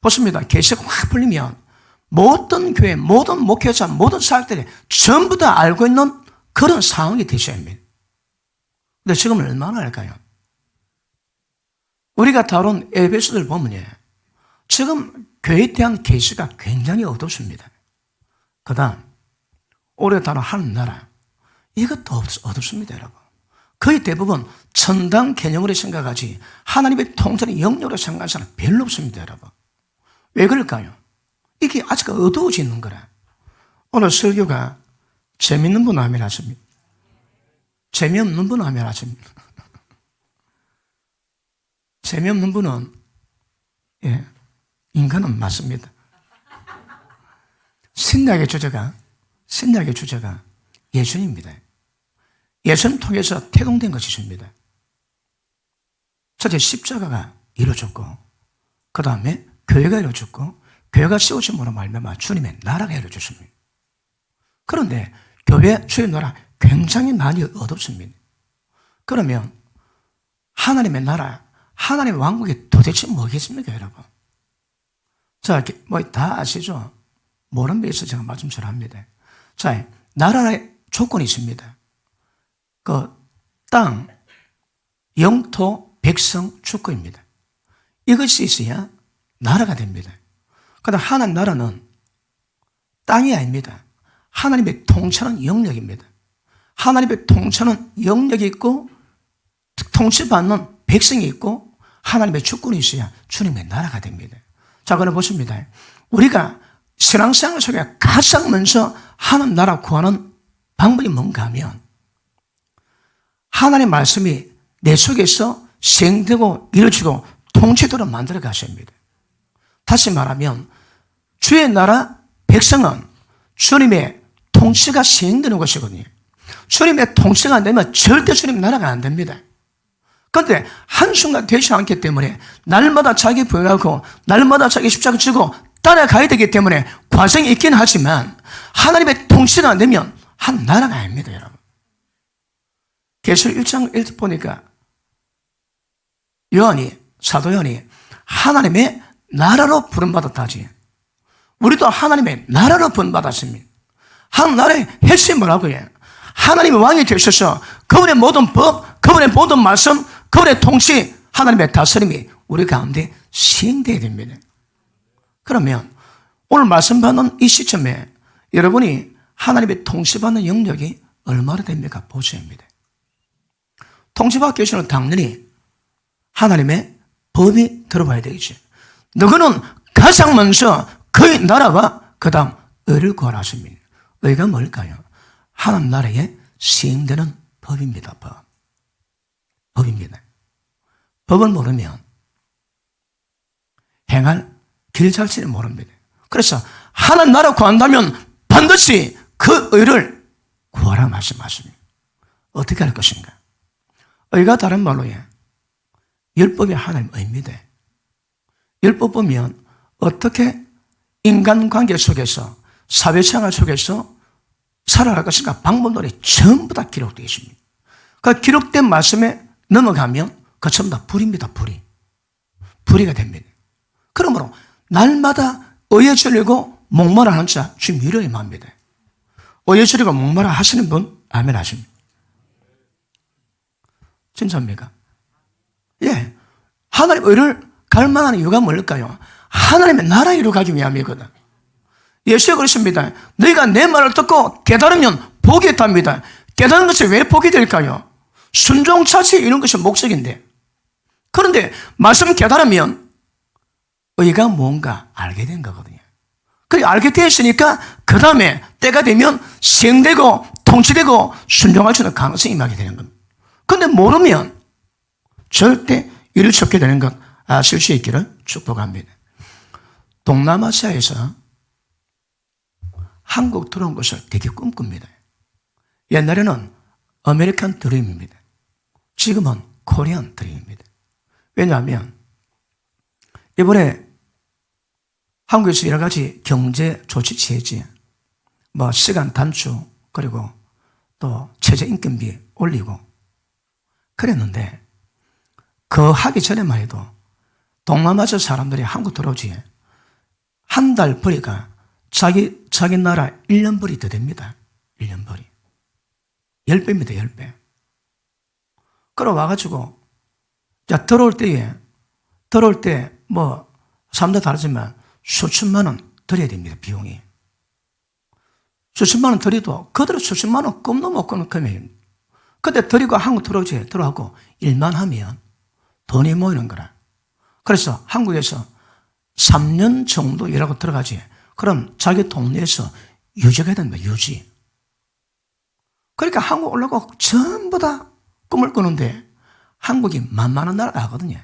보십니다. 계시가 확 풀리면 모든 교회, 모든 목회자, 모든 사역들이 전부 다 알고 있는 그런 상황이 되셔야 합니다. 근데 지금은 얼마나 할까요? 우리가 다룬 에베소를 보면 지금 교회에 대한 계시가 굉장히 어둡습니다. 그 다음 올해 다룬 하늘나라, 이것도 어둡습니다, 여러분. 거의 대부분 천당 개념으로 생각하지 하나님의 통찰의 영역으로 생각하는 사람은 별로 없습니다, 여러분. 왜 그럴까요? 이게 아직 어두워지는 거라. 오늘 설교가 재밌는 분 하면 하십니다. 재미없는 분 하면 하십니다. 재미없는 분은 인간은 맞습니다. 신약의 주제가 예수님입니다. 예수님 통해서 태동된 것이 있습니다. 첫째 십자가가 이루어졌고 그 다음에 교회가 이루어졌고 교회가 세워짐으로 말미암아 주님의 나라가 이루어졌습니다. 그런데 교회 주의 나라 굉장히 많이 어둡습니다. 그러면 하나님의 나라, 하나님의 왕국이 도대체 뭐겠습니까, 여러분? 자, 다 아시죠? 모르는 데 있어서 제가 말씀 잘 합니다. 자, 나라의 조건이 있습니다. 그 땅, 영토, 백성, 주권입니다. 이것이 있어야 나라가 됩니다. 그러나 하나님 나라는 땅이 아닙니다. 하나님의 통치하는 영역입니다. 하나님의 통치하는 영역이 있고 통치받는 백성이 있고 하나님의 주권이 있어야 주님의 나라가 됩니다. 자, 그럼 보십니다. 우리가 신앙생활 속에 가장 먼저 하나님 나라 구하는 방법이 뭔가 하면 하나님의 말씀이 내 속에서 시행되고 이루어지고 통치도록 만들어 가셔야 합니다. 다시 말하면 주의 나라 백성은 주님의 통치가 시행되는 것이거든요. 주님의 통치가 안 되면 절대 주님의 나라가 안 됩니다. 그런데 한순간 되지 않기 때문에 날마다 자기 부인하고 날마다 자기 십자가 지고 따라가야 되기 때문에 과정이 있긴 하지만 하나님의 통치가 안 되면 한 나라가 아닙니다, 여러분. 계시록 1장 1절 보니까 사도 요한이 하나님의 나라로 부름받았다지. 우리도 하나님의 나라로 부름받았습니다. 한 나라의 핵심이 뭐라고 해요? 하나님의 왕이 되셔서 그분의 모든 법, 그분의 모든 말씀, 그분의 통치, 하나님의 다스림이 우리 가운데 시행되어야 됩니다. 그러면 오늘 말씀 받는 이 시점에 여러분이 하나님의 통치받는 영역이 얼마나 됩니까? 보셔야 합니다. 통치받기 위해서는 당연히 하나님의 법이 들어봐야 되겠지. 너희는 가장 먼저 그의 나라와 그 다음 의를 구하라 하십니다. 의가 뭘까요? 하나님 나라에 시행되는 법입니다. 법입니다. 법을 모르면 행할 길 자체를 모릅니다. 그래서 하나님 나라 구한다면 반드시 그 의를 구하라 말씀하십니다. 어떻게 할 것인가? 의가 다른 말로 율법이 하나님 의입니다. 율법 보면 어떻게 인간관계 속에서 사회생활 속에서 살아갈 것인가 방법론이 전부 다 기록되어 있습니다. 그 기록된 말씀에 넘어가면 그 전부 다 불입니다. 불이가 됩니다. 그러므로 날마다 의에 주려고 목마르하는 자 주님 위로의 마음입니다. 의에 주려고 목마르 하시는 분 아멘 하십니다. 진짜입니까? 예. 하나님 의를 갈망하는 이유가 뭘까요? 하나님의 나라 이루 가기 위함이거든. 예수가 그렇습니다. 너희가 내 말을 듣고 깨달으면 복이 있답니다. 깨달은 것이 왜 복이 될까요? 순종 자체에 이런 것이 목적인데. 그런데 말씀 깨달으면 의가 뭔가 알게 된 거거든요. 그게 알게 되었으니까 그 다음에 때가 되면 시행되고 통치되고 순종할 수 있는 가능성이 임하게 되는 겁니다. 그런데 모르면 절대 일을 척게 되는 것 아실 수 있기를 축복합니다. 동남아시아에서 한국 들어온 것을 되게 꿈꿉니다. 옛날에는 아메리칸 드림입니다. 지금은 코리안 드림입니다. 왜냐하면 이번에 한국에서 여러 가지 경제 조치 취했지. 시간 단축 그리고 또 최저임금비 올리고 그랬는데 그 하기 전에만 해도 동남아시아 사람들이 한국 들어오지 한 달 벌이가 자기 나라 1년 벌이 더 됩니다. 1년 벌이. 10배입니다. 10배. 그러 와가지고 들어올 때 사람도 다르지만 수천만 원 들여야 됩니다. 비용이. 수천만 원 들여도 그대로 수천만 원 꿈도 못 꾸는 금액입니다. 근데 들이고 한국 들어오고 일만 하면 돈이 모이는 거라. 그래서 한국에서 3년 정도 일하고 들어가지. 그럼 자기 동네에서 유지가 된다. 유지. 그러니까 한국 올라가고 전부 다 꿈을 꾸는데 한국이 만만한 나라가 하거든요.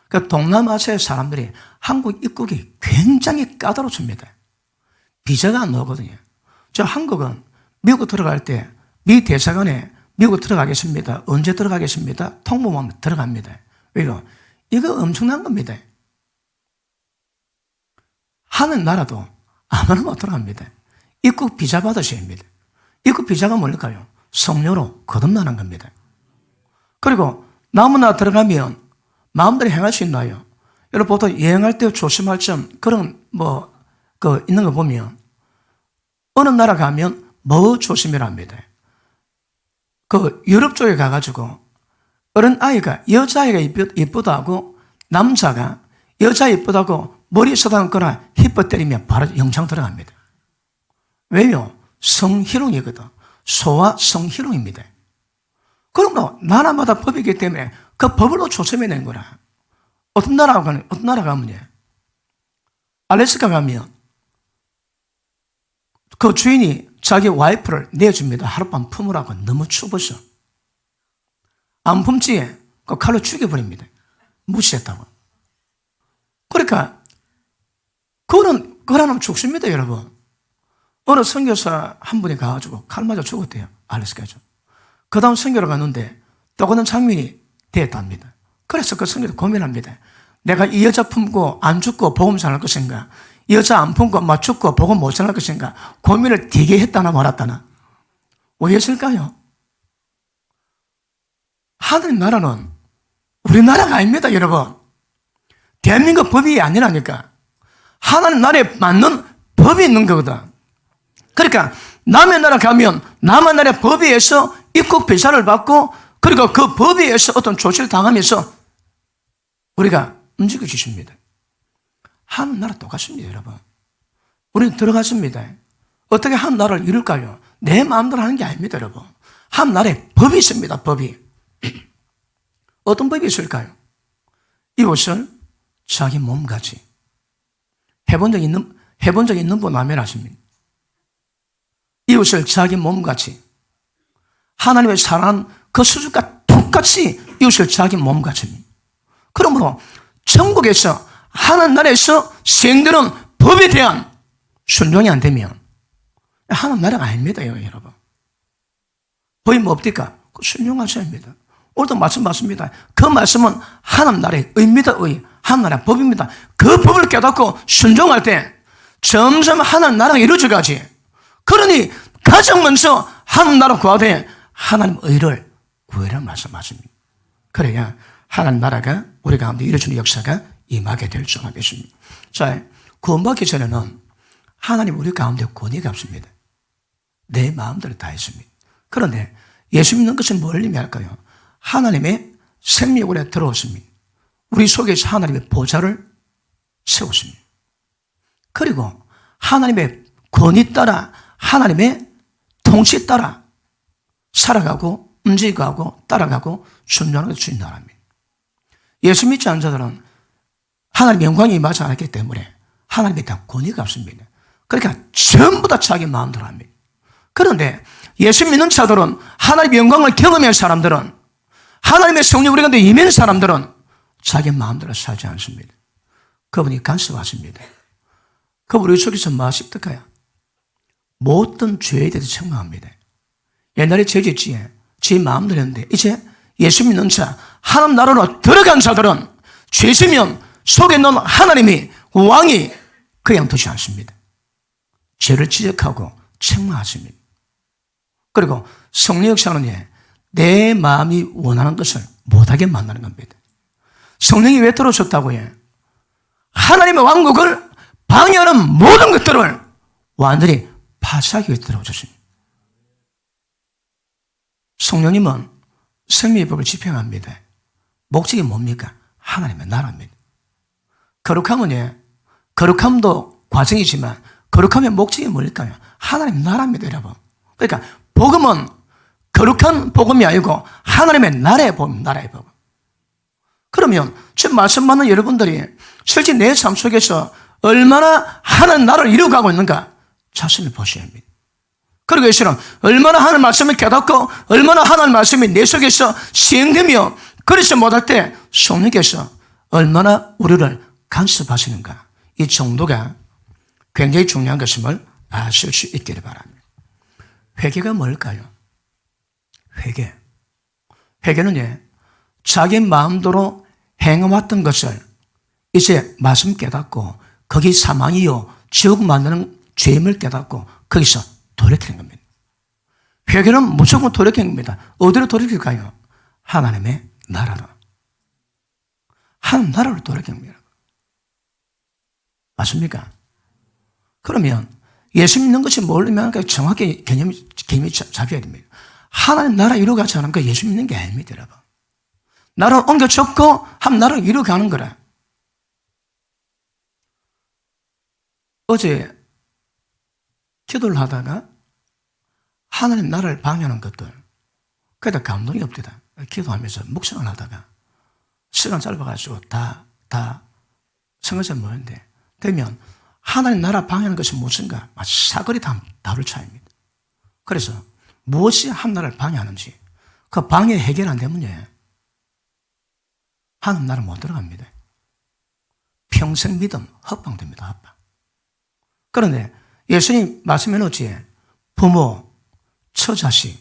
그러니까 동남아시아 사람들이 한국 입국이 굉장히 까다롭습니다. 비자가 안 나오거든요. 저 한국은 미국 들어갈 때 미 대사관에 미국 들어가겠습니다. 언제 들어가겠습니다. 통보만 들어갑니다. 왜요? 이거 엄청난 겁니다. 하는 나라도 아무나 못 들어갑니다. 입국 비자 받으셔야 합니다. 입국 비자가 뭘까요? 성료로 거듭나는 겁니다. 그리고 아무나 들어가면 마음대로 행할 수 있나요? 여러분 보통 여행할 때 조심할 점 그런 있는 거 보면 어느 나라 가면 조심해라 합니다. 유럽 쪽에 가가지고 어른 아이가 여자아이가 이쁘다고 남자가 여자 이쁘다고 머리 쓰다듬거나 힙버 때리면 바로 영창 들어갑니다. 왜요? 성희롱이거든. 소와 성희롱입니다. 그럼 나라마다 법이기 때문에 그 법으로 조심해내는 거라. 어떤 나라 가면 알래스카 가면 그 주인이 자기 와이프를 내줍니다. 하룻밤 품으라고 너무 추워서. 안 품지 그 칼로 죽여버립니다. 무시했다고. 그러니까 그러면 죽습니다, 여러분. 어느 선교사 한 분이 가가지고 칼 맞아 죽었대요. 알래스카죠. 그 다음 선교를 갔는데 똑같은 장면이 됐답니다. 그래서 그 선교도 고민합니다. 내가 이 여자 품고 안 죽고 복음 전할 것인가? 이 여자 안 품고 막 죽고 복음 못 전할 것인가? 고민을 되게 했다나 말았다나. 왜 했을까요? 하나님 나라는 우리나라가 아닙니다, 여러분. 대한민국 법이 아니라니까. 하나님 나라에 맞는 법이 있는 거거든. 그러니까 남의 나라 가면 남의 나라의 법에 의해서 입국 비자를 받고 그리고 그 법에 의해서 어떤 조치를 당하면서 우리가 움직여 주십니다. 한 나라 똑같습니다, 여러분. 우리는 들어갔습니다. 어떻게 한 나라를 이룰까요? 내 마음대로 하는 게 아닙니다, 여러분. 한 나라에 법이 있습니다, 법이. 어떤 법이 있을까요? 이것을 자기 몸같이 해본 적 있는 분 아멘 하십니다. 이웃을 자기 몸같이 하나님의 사랑하는 그 수준과 똑같이 이웃을 자기 몸같이. 그러므로 천국에서 하나님 나라에서 시행되는 법에 대한 순종이 안 되면 하나님 나라가 아닙니다, 여러분. 법이 뭡니까? 순종하셔야 합니다. 오늘도 말씀 맞습니다. 그 말씀은 하나님 나라의 의입니다, 의. 하나님 나라의 법입니다. 그 법을 깨닫고 순종할 때 점점 하나님 나라가 이루어져가지. 그러니 가장 먼저 하나님 나라 구하되 하나님 의를 구해라는 말씀하십니다. 그래야 하나님 나라가 우리 가운데 이루어지는 역사가 임하게 될 줄 믿습니다. 자, 구원받기 전에는 하나님 우리 가운데 권위가 없습니다. 내 마음대로 다 했습니다. 그런데 예수 믿는 것은 뭘 의미할까요? 하나님의 생명으로 들어왔습니다. 우리 속에서 하나님의 보좌를 세웠습니다. 그리고 하나님의 권위 따라 하나님의 통치 따라 살아가고 움직이고 따라가고 순종하는 것이 주인 나라입니다. 예수 믿지 않는 자들은 하나님의 영광이 임하지 않았기 때문에 하나님에 대한 권위가 없습니다. 그러니까 전부 다 자기 마음대로 합니다. 그런데 예수 믿는 자들은 하나님의 영광을 경험한 사람들은 하나님의 성령 우리 가운데 임한 사람들은 자기 마음대로 살지 않습니다. 그분이 간섭하십니다. 그분 우리 속에서 무엇이 득하여 모든 죄에 대해서 책망합니다. 옛날에 죄 짓지에 제 마음대로 했는데 이제 예수 믿는 자 하나님 나라로 들어간 자들은 죄지면 속에 있는 하나님이 왕이 그냥 두지 않습니다. 죄를 지적하고 책망하십니다. 그리고 성령 역사는 내 마음이 원하는 것을 못하게 만드는 겁니다. 성령이 왜 들어오셨다고요? 하나님의 왕국을 방해하는 모든 것들을 완전히 파쇄하기 위해 들어오셨습니다. 성령님은 생명의 법을 집행합니다. 목적이 뭡니까? 하나님의 나라입니다. 거룩함은 거룩함도 과정이지만 거룩함의 목적이 뭘까요? 하나님의 나라입니다, 여러분. 그러니까 복음은 거룩한 복음이 아니고 하나님의 나라의 복음, 나라의 복음. 그러면 지금 말씀 받는 여러분들이 실제 내 삶 속에서 얼마나 하나님 나라를 이루어가고 있는가 자신을 보셔야 합니다. 그리고 예수는 얼마나 하나님 말씀을 깨닫고 얼마나 하나님 말씀이 내 속에서 시행되며 그래서 못할 때 성령께서 얼마나 우리를 간섭하시는가 이 정도가 굉장히 중요한 것임을 아실 수 있기를 바랍니다. 회개가 뭘까요? 회개는 자기 마음대로 행해왔던 것을 이제 말씀 깨닫고 거기 사망이요 지옥 만드는 죄임을 깨닫고 거기서 돌이키는 겁니다. 회개는 무조건 돌이키는 겁니다. 어디로 돌이킬까요? 하나님의 나라로. 하나님 나라로 돌이키는 겁니다. 맞습니까? 그러면 예수 믿는 것이 뭘 의미하는가 정확히 개념이 잡혀야 됩니다. 하나님 나라 이루어가지 않은 거 예수 믿는 게 아닙니다, 여러분. 나라를 옮겨 접고 한 나라를 이루어가는 거라. 어제 기도를 하다가 하나님 나라를 방해하는 것들, 그러다 감동이 없더라. 기도하면서 묵상을 하다가 시간 짧아가지고 다 성경에 뭐였는데 되면 하나님 나라 방해하는 것이 무엇인가? 사거리 다룰 차이입니다. 그래서 무엇이 한 나라를 방해하는지 그 방해 해결 안 되면 하나님 나라 못 들어갑니다. 평생 믿음 헛방됩니다. 헛방. 그런데 예수님 말씀해 놓지 부모, 처자식,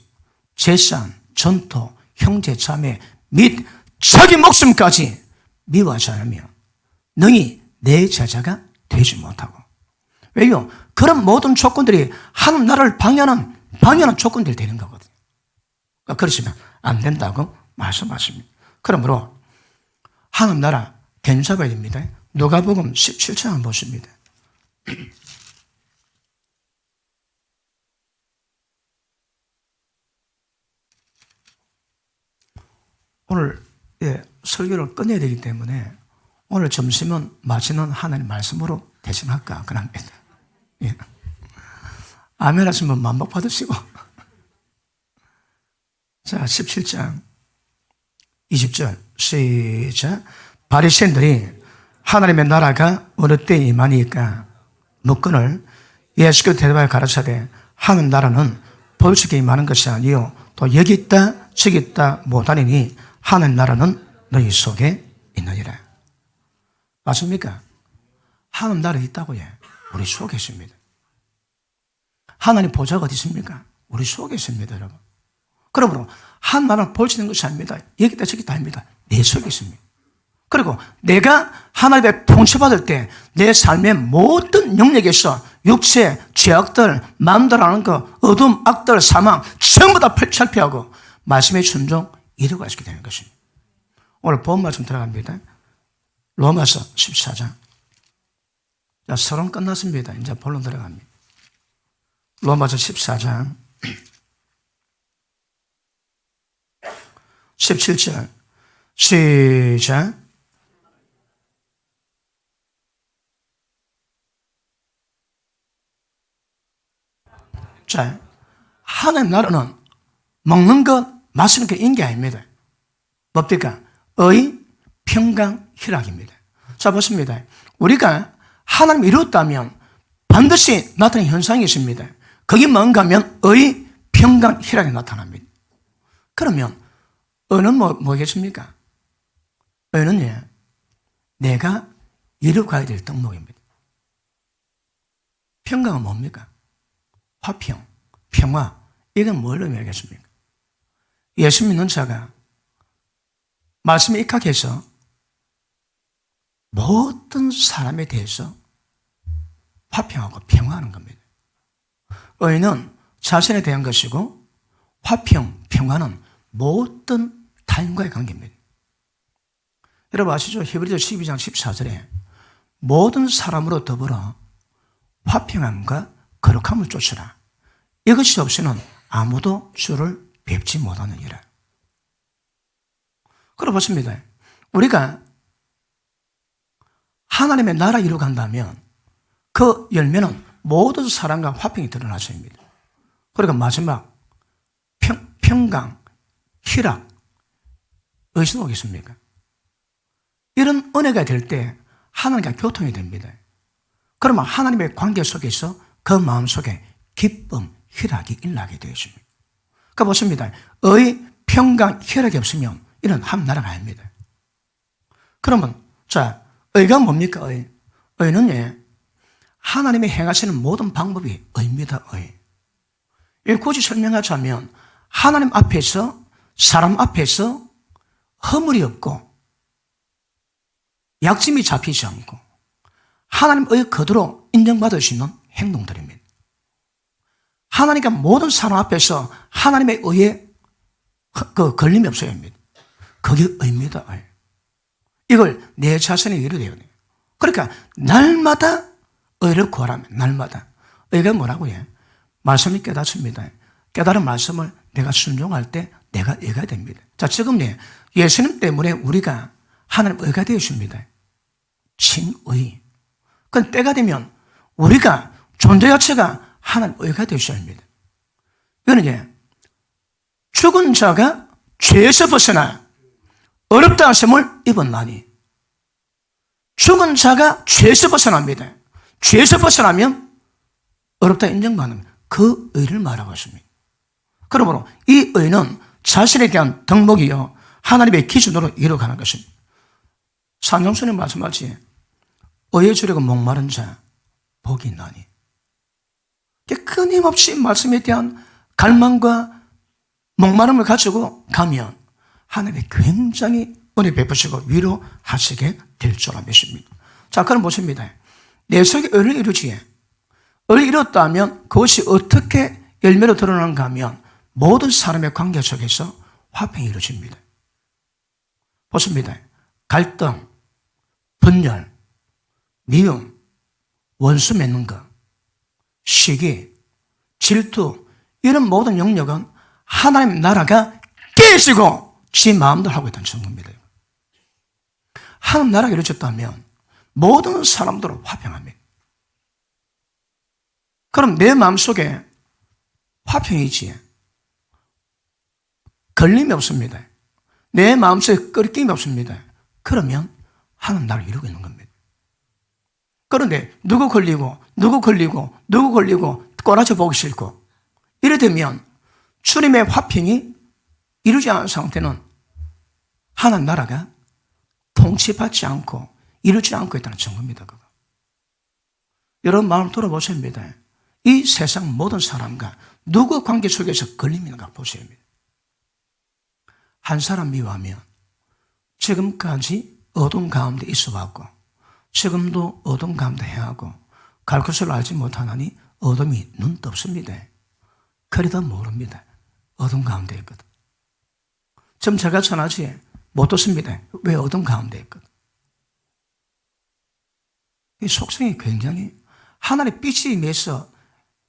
재산, 전토, 형제, 자매 및 자기 목숨까지 미워하지 않으면 너희 내 제자가 되지 못하고. 왜요? 그런 모든 조건들이 하나님 나라를 방해하는 조건들이 되는 거거든요. 그러시면 안 된다고 말씀하십니다. 그러므로 하나님 나라 개념 잡아야 됩니다. 누가복음 17장 한번 보십니다. 오늘 설교를 끝내야 되기 때문에 오늘 점심은 맛있는 하나님 말씀으로 대신할까 그럽니다. 예. 아멘 하시면 만복 받으시고. 자, 17장 20절 시작. 바리새인들이 하나님의 나라가 어느 때에 임하니까 묻건을 예수께서 대답하여 가라사대 하나님 나라는 볼수있게 임하는 것이 아니요 또 여기 있다 저기 있다 못하니니 하나님 나라는 너희 속에 있느니라. 맞습니까? 하나님 나라에 있다고요. 우리 속에 있습니다. 하나님 보좌가 어디 있습니까? 우리 속에 있습니다, 여러분. 그러므로 한 나라는 볼 수 있는 것이 아닙니다. 여기 있다 저기 있다 아닙니다. 내 속에 있습니다. 그리고 내가 하나님의 통치받을 때 내 삶의 모든 영역에서 육체, 죄악들, 마음대로 하는 거, 어둠, 악들, 사망 전부 다 철폐하고 말씀의 순종 이루어갈 수 있게 되는 것입니다. 오늘 본 말씀 들어갑니다. 로마서 14장. 자, 서론 끝났습니다. 이제 본론 들어갑니다. 로마서 14장 17절 시작. 자, 하나님 나라는 먹는 것, 마시는 게 인기 아닙니다. 뭡니까? 의, 평강, 희락입니다. 자, 보십니다. 우리가 하나님을 이뤘다면 반드시 나타나는 현상이 있습니다. 그게 뭔가 하면 의, 평강, 희락이 나타납니다. 그러면 의는 뭐겠습니까? 의는 내가 이루어가야 될 덕목입니다. 평강은 뭡니까? 화평, 평화, 이건 뭘 의미하겠습니까? 예수 믿는 자가 말씀에 입각해서 모든 사람에 대해서 화평하고 평화하는 겁니다. 의는 자신에 대한 것이고 화평, 평화는 모든 타인과의 관계입니다. 여러분 아시죠? 히브리서 12장 14절에 모든 사람으로 더불어 화평함과 거룩함을 쫓으라. 이것이 없이는 아무도 주를 뵙지 못하느니라. 그럼 보십니다. 우리가 하나님의 나라 이루어간다면 그 열매는 모든 사랑과 화평이 드러나서입니다. 그러니까 마지막 평강, 희락, 어디서 오겠습니까? 이런 은혜가 될 때 하나님과 교통이 됩니다. 그러면 하나님의 관계 속에서 그 마음 속에 기쁨, 희락이 일어나게 되어집니다. 그러니까 보십니다. 의, 평강, 희락이 없으면 이런 한 나라가 아닙니다. 그러면 자, 의가 뭡니까? 의는 하나님이 행하시는 모든 방법이 의입니다. 의. 굳이 설명하자면 하나님 앞에서 사람 앞에서 허물이 없고 약점이 잡히지 않고 하나님의 거두로 인정받을 수 있는 행동들입니다. 하나님과 모든 사람 앞에서 하나님의 의에 그 걸림이 없어야 합니다. 그게 의입니다. 이걸 내 자신이 이루어야 돼요. 그러니까 날마다 의를 구하라면 날마다. 의가 뭐라고 해? 말씀이 깨닫습니다. 깨달은 말씀을 내가 순종할 때 내가 의가 됩니다. 자, 지금 예수님 때문에 우리가 하나님 의가 되었습니다. 칭의. 그건 때가 되면 우리가 존재 자체가 하나님 의가 되셔야 합니다. 이거는 죽은 자가 죄에서 벗어나 어렵다 하심을 입었나니 죽은 자가 죄에서 벗어납니다. 죄에서 벗어나면 어렵다 인정받는 그 의를 말하고 있습니다. 그러므로 이 의는 자신에 대한 덕목이요 하나님의 기준으로 이루어가는 것입니다. 산정수님 말씀하지 의에 주려고 목마른 자 복이 있나니 끊임없이 말씀에 대한 갈망과 목마름을 가지고 가면 하나님이 굉장히 은혜 베푸시고 위로하시게 될 줄 믿습니다. 자, 그럼 보십니다. 내 속에 의를 이루지 의를 이뤘다면 그것이 어떻게 열매로 드러나는가 하면 모든 사람의 관계 속에서 화평이 이루어집니다. 보십니다. 갈등, 분열, 미움, 원수 맺는 것, 시기, 질투 이런 모든 영역은 하나님의 나라가 깨지고 지 마음대로 하고 있다는 증거입니다. 하나님 나라가 이루어졌다면 모든 사람들은 화평합니다. 그럼 내 마음속에 화평이지 걸림이 없습니다. 내 마음속에 끓김이 없습니다. 그러면 하나님 나라를 이루고 있는 겁니다. 그런데 누구 걸리고 꼬라져 보기 싫고 이래 되면 주님의 화평이 이루지 않은 상태는 하나님 나라가 통치받지 않고 이루지 않고 있다는 증거입니다. 그거. 여러분 마음 돌아보셔야 합니다. 이 세상 모든 사람과 누구 관계 속에서 걸림인가 보셔야 합니다. 한 사람 미워하면 지금까지 어둠 가운데 있어왔고 지금도 어둠 가운데 해하고 갈 것을 알지 못하나니 어둠이 눈 떴습니다. 그래도 모릅니다. 어둠 가운데 있거든. 좀 제가 전하지 못 떴습니다. 왜 어둠 가운데 있거든. 이 속성이 굉장히 하나님의 빛이 임해서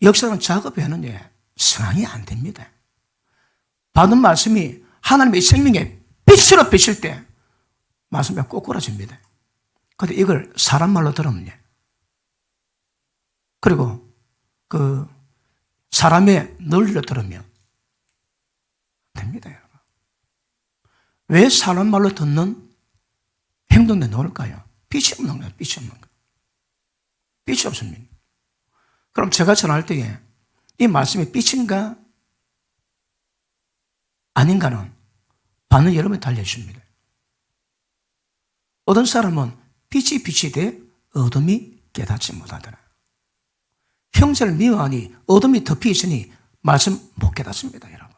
역사는 작업하는데 상황이 안 됩니다. 받은 말씀이 하나님의 생명의 빛으로 비칠 때 말씀이 꼬꾸라집니다. 그런데 이걸 사람 말로 들으면 그리고 그 사람의 논리로 들으면 됩니다. 여러분. 왜 사람 말로 듣는 행동에 놓을까요? 빛이 없는 거예요. 빛이 없는 거예요. 빛이 없습니다. 그럼 제가 전할 때에 이 말씀이 빛인가 아닌가는 받는 여러분이 달려있습니다. 어떤 사람은 빛이 돼 어둠이 깨닫지 못하더라. 형제를 미워하니 어둠이 덮여 있으니 말씀 못 깨닫습니다. 여러분.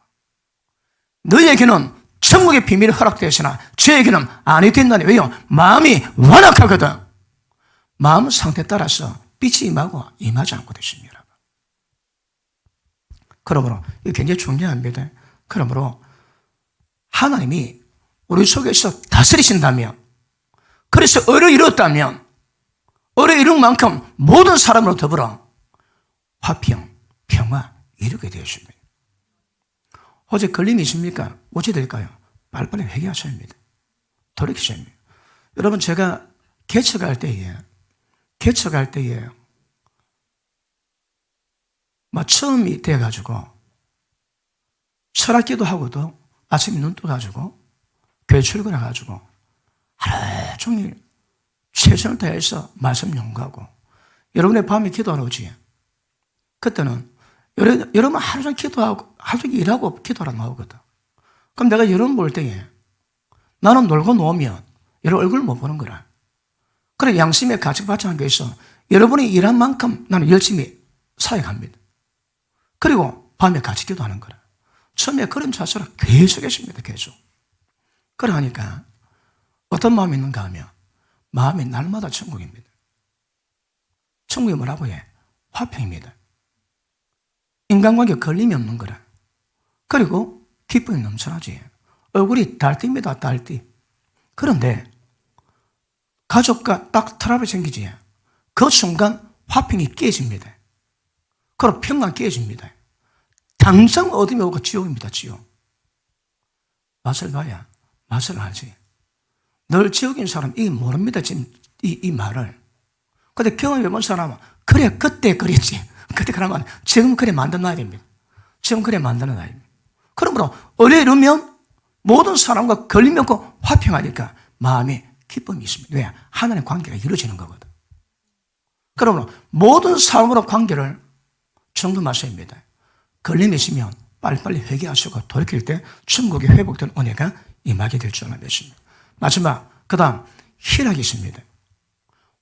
너희에게는 천국의 비밀이 허락되었으나 저에게는 아니 된다니. 왜요? 마음이 완악하거든. 마음 상태에 따라서 빛이 임하고 임하지 않고 되십니다. 여러분. 그러므로 이게 굉장히 중요합니다. 그러므로 하나님이 우리 속에서 다스리신다면 그래서 의를 이뤘다면 의를 이룬 만큼 모든 사람으로 더불어 화평, 평화 이루게 되었습니다. 어제 걸림이 있습니까? 어찌 될까요? 빨리빨리 회개하셔야 합니다. 돌이키셔야 합니다. 여러분 제가 개척할 때에 처음이 돼가지고 철학기도 하고도 아침에 눈 떠가지고 교회 출근해가지고 하루 종일 최선을 다해서 말씀 연구하고 여러분의 밤에 기도하러 오지. 그때는 여러분 하루 종일 기도하고 하루 종일 일하고 기도하러 나오거든. 그럼 내가 여러분 볼 때에 나는 놀고 놓으면 여러분 얼굴 못 보는 거라. 그래 양심의 가치받지 않기 위해서 여러분이 일한 만큼 나는 열심히 사역합니다. 그리고 밤에 같이 기도하는 거라. 처음에 그런 자세로 계속 했습니다. 계속. 그러니까 어떤 마음이 있는가 하면 마음이 날마다 천국입니다. 천국이 뭐라고 해? 화평입니다. 인간관계 걸림이 없는 거라. 그리고 기쁨이 넘쳐나지. 얼굴이 달띠입니다. 달띠. 그런데 가족과 딱 트러블이 생기지. 그 순간 화평이 깨집니다. 그리고 평강 깨집니다. 당장 어둠이 오고 지옥입니다. 지옥. 맛을 봐야 맛을 알지. 늘 지옥인 사람 이게 모릅니다. 지금 이 말을. 근데 경험해본 사람은 그래 그때 그랬지. 그때 그러면 지금 그래 만들어놔야 됩니다. 지금 그래 만들어놔야 됩니다. 그러므로 의뢰 이루면 모든 사람과 걸림이 없고 화평하니까 마음에 기쁨이 있습니다. 왜? 하나님의 관계가 이루어지는 거거든. 그러므로 모든 사람으로 관계를 정돈하셔야 합니다. 걸림이 있으면 빨리빨리 회개하시고 돌이킬 때 천국의 회복된 은혜가 임하게 될 줄 믿습니다. 마지막, 그 다음 희락이 있습니다.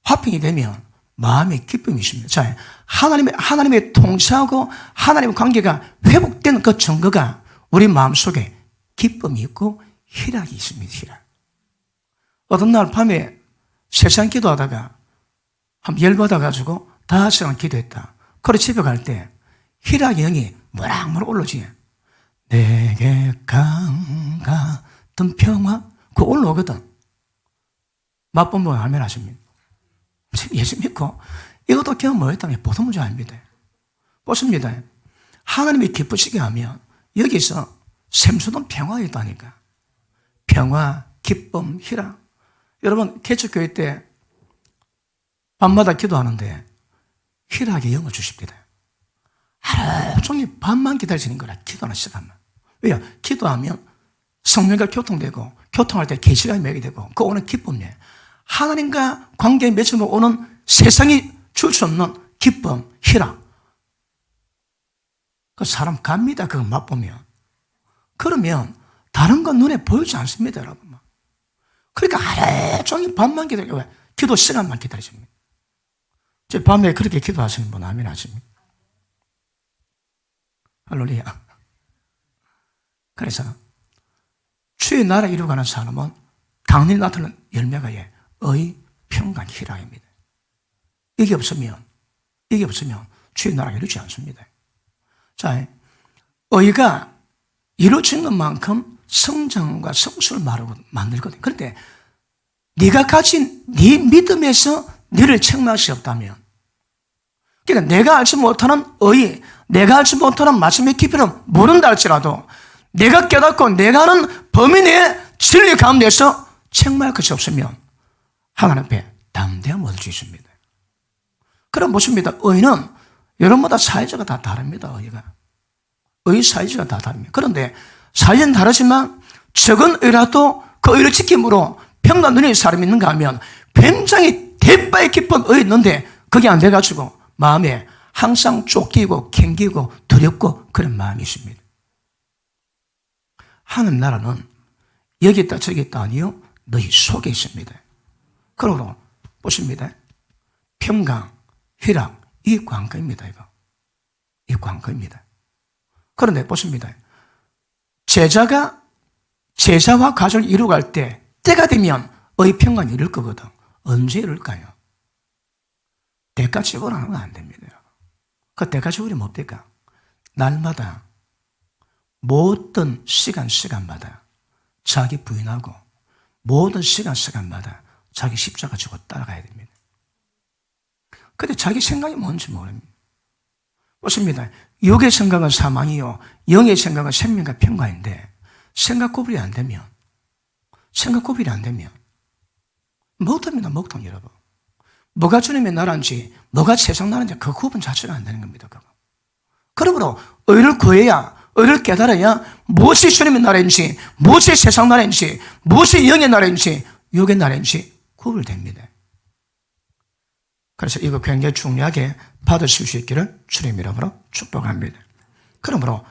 화평이 되면 마음의 기쁨이 있습니다. 자, 하나님의 통치하고 하나님의 관계가 회복된 그 증거가 우리 마음속에 기쁨이 있고 희락이 있습니다. 희락. 어떤 날 밤에 세상 기도하다가 한번 열받아가지고 5시간 기도했다. 그래 집에 갈 때 희락의 영이 모락모락 올라오지. 내게 강 같은 평화 그거 올라오거든. 맛본분 아멘 하십니다. 예수 믿고 이것도 경험 뭐였다면 보통 문제 아닙니다. 보십니다. 하나님이 기쁘시게 하면 여기서 샘솟는 평화가 있다니까. 평화, 기쁨, 희락. 여러분, 개척교회 때 밤마다 기도하는데 희락의 영을 주십니다. 하루 종일 밤만 기다리시는 거라, 기도하는 시간만. 왜요? 기도하면 성령과 교통되고, 교통할 때 계시가 매게 되고, 그 오는 기쁨이 하나님과 관계에 맺으면 오는 세상이 줄 수 없는 기쁨, 희락. 그 사람 갑니다. 그거 맛보면. 그러면 다른 건 눈에 보이지 않습니다, 여러분. 그러니까 하루 종일 밤만 기다려요. 왜? 기도 시간만 기다리십니다. 제 밤에 그렇게 기도하시는 분 아멘 하십니까? 할렐루야. 그래서 주의 나라 이루어가는 사람은 당연히 나타나는 열매가 의, 평강, 희락입니다. 이게 없으면 주의 나라가 이루어지지 않습니다. 자, 의가 이루어지는 만큼 성장과 성수를 만들거든요. 그런데 네가 가진 네 믿음에서 너를 책망할 수 없다면, 그러니까 내가 알지 못하는 의, 내가 알지 못하는 말씀의 깊이를 모른다 할지라도 내가 깨닫고 내가 아는 범위 내의 진리 가운데서 책망할 것이 없으면 하나님 앞에 담대함 얻을 수 있습니다. 그럼 보십니다. 의는 여러분마다 사이즈가 다 다릅니다. 의 사이즈가 다 다릅니다. 그런데 사이즈는 다르지만 적은 의라도 그 의를 지킴으로 평강 눈에 사람이 있는가 하면 굉장히 대바에 깊은 의가 있는데 그게 안 돼가지고 마음에 항상 쫓기고 캥기고 두렵고 그런 마음이 있습니다. 하늘 나라는 여기 있다 저기 있다 아니요, 너희 속에 있습니다. 그러므로 보십니다. 평강, 희락, 이 관계입니다. 이 관계입니다. 그런데 보십니다. 제자가 제자와 가족을 이루어갈 때 때가 되면 의 평강이 이룰 거거든. 언제 이룰까요? 대가 지불 하는 건 안 됩니다. 그 대가 지불이 뭡니까? 날마다 모든 시간마다 자기 부인하고 모든 시간마다 자기 십자가 지고 따라가야 됩니다. 근데 자기 생각이 뭔지 모릅니다. 보십니다. 육의 생각은 사망이요, 영의 생각은 생명과 평강인데 생각 구별이 안 되면 먹통입니다. 먹통 여러분. 뭐가 주님의 나라인지 뭐가 세상 나라인지 그 구분 자체가 안 되는 겁니다. 그러므로 의를 구해야, 의를 깨달아야 무엇이 주님의 나라인지, 무엇이 세상 나라인지, 무엇이 영의 나라인지, 육의 나라인지 구별됩니다. 그래서 이거 굉장히 중요하게 받으실 수 있기를 주님 이름으로 축복합니다. 그러므로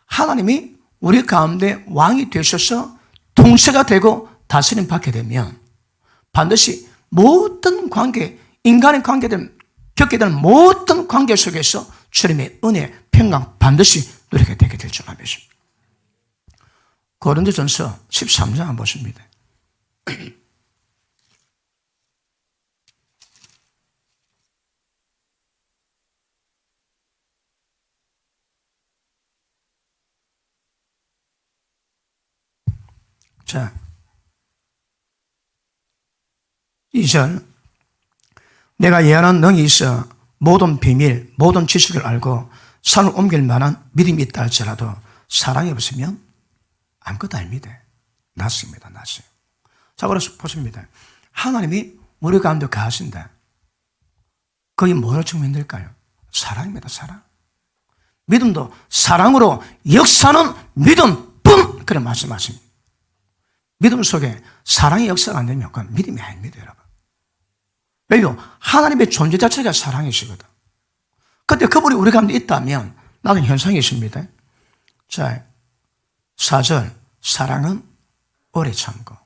하나님이 우리 가운데 왕이 되셔서 통치가 되고 다스림 받게 되면 반드시 모든 관계, 인간의 관계들, 겪게 되는 모든 관계 속에서 주님의 은혜, 평강 반드시 누리게 되게 될 줄 압니다. 고린도전서 13장 한번 보십니다. 자, 2절. 내가 예언한 능이 있어 모든 비밀, 모든 지식을 알고 산을 옮길 만한 믿음이 있다 할지라도 사랑이 없으면 아무것도 아닙니다. 낫습니다. 낫어요. 자, 그래서 보십니다. 하나님이 우리 가운데 가하신다. 그게 뭐로 증명될까요? 사랑입니다. 사랑. 믿음도 사랑으로 역사는 믿음뿐, 그런 말씀하십니다. 믿음 속에 사랑의 역사가 안 되면 그건 믿음이 아닙니다, 여러분. 왜요? 하나님의 존재 자체가 사랑이시거든. 그런데 그분이 우리 가운데 있다면 나는 현상이 있습니다. 자, 4절. 사랑은 오래 참고,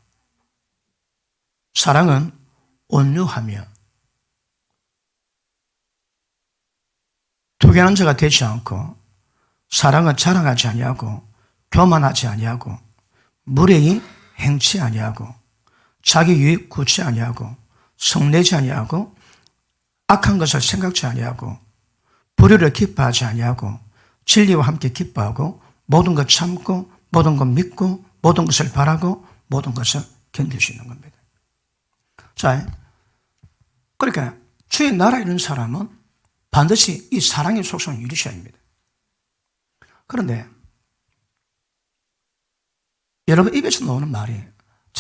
사랑은 온유하며, 투견한 자가 되지 않고, 사랑은 자랑하지 아니하고, 교만하지 아니하고, 무례히 행치 아니하고, 자기 유익 구치 아니하고, 성내지 아니하고, 악한 것을 생각지 아니하고, 불의를 기뻐하지 아니하고, 진리와 함께 기뻐하고, 모든 것 참고, 모든 것 믿고, 모든 것을 바라고, 모든 것을 견딜 수 있는 겁니다. 자, 그러니까 주의 나라 이룬 사람은 반드시 이 사랑의 속성을 이루셔야 합니다. 그런데 여러분 입에서 나오는 말이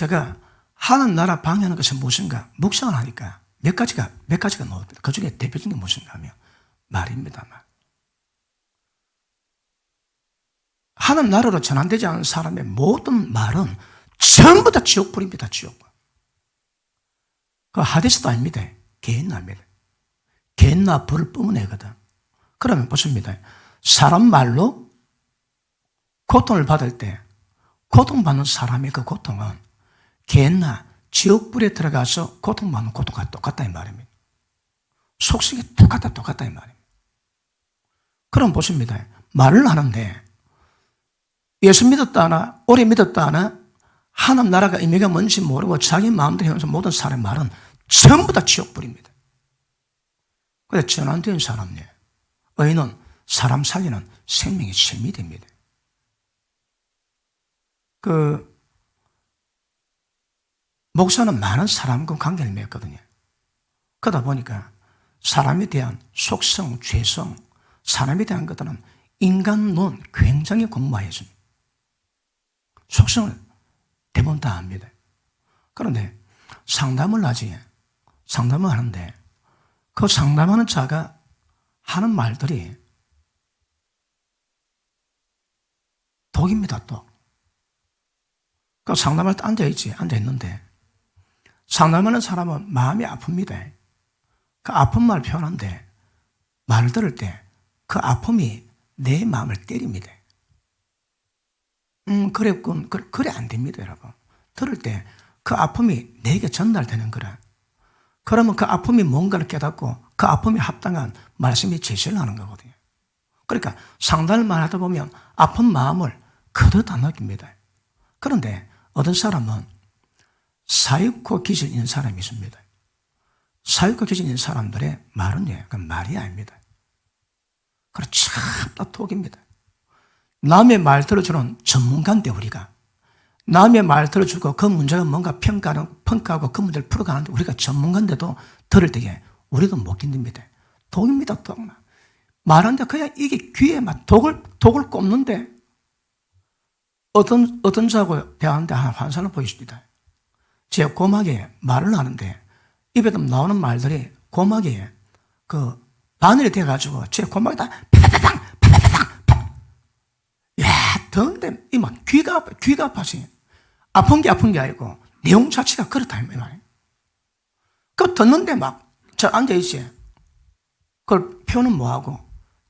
제가 하는 나라 방해하는 것이 무엇인가 묵상을 하니까 몇 가지가 나옵니다. 그 중에 대표적인 게 무엇인가 하면 말입니다. 말. 하는 나라로 전환되지 않은 사람의 모든 말은 전부 다 지옥불입니다. 지옥불. 그 하데스도 아닙니다. 게hen나입니다. 게헨나 불을 뿜어내거든. 그러면 보십니다. 사람 말로 고통을 받을 때 고통받는 사람의 그 고통은 게헨나 지옥불에 들어가서 고통받는 고통과 똑같다 이 말입니다. 속성이 똑같다 이 말입니다. 그럼 보십니다. 말을 하는데 예수 믿었다 하나 오래 믿었다 하나 하나님 나라가 의미가 뭔지 모르고 자기 마음대로 해오면서 모든 사람의 말은 전부 다 지옥불입니다. 그래서 전환된 사람이에요. 의인은 사람 살리는 생명의 셈이 됩니다. 목사는 많은 사람과 관계를 맺거든요. 그러다 보니까 사람에 대한 속성, 죄성, 사람에 대한 것들은 인간론 굉장히 공부해줍니다. 속성을 대부분 다 압니다. 그런데 상담을 하는데 그 상담하는 자가 하는 말들이 독입니다, 독. 그 상담할 때 앉아있는데 상담하는 사람은 마음이 아픕니다. 그 아픈 말 표현하는데 말을 들을 때 그 아픔이 내 마음을 때립니다. 그랬군. 그래 안 됩니다, 여러분. 들을 때 그 아픔이 내게 전달되는 거라. 그러면 그 아픔이 뭔가를 깨닫고 그 아픔에 합당한 말씀이 제시를 하는 거거든요. 그러니까 상담을 하다 보면 아픈 마음을 그대로 다 느낍니다. 그런데 어떤 사람은 사육고 기질 있는 사람이 있습니다. 사육고 기질 있는 사람들의 말은 그 말이 아닙니다. 그래 참다 독입니다. 남의 말 들어주는 전문가인데 우리가 남의 말 들어주고 그 문제가 뭔가 평가하고 그 문제를 풀어가는데 우리가 전문가인데도 들을 때에 우리도 못 견딥니다. 독입니다, 독. 말하는데 그냥 이게 귀에 막 독을 꼽는데 어떤 자하고 대하는데 환상을 보여줍니다. 제 고막에 말을 하는데 입에서 나오는 말들이 고막에 그 바늘이 돼가지고 제 고막에다 더운데 이만 귀가 아파지. 아픈 게 아니고 내용 자체가 그렇다 이 말이에요. 그 듣는데 막 저 앉아있지. 그걸 표현은 뭐하고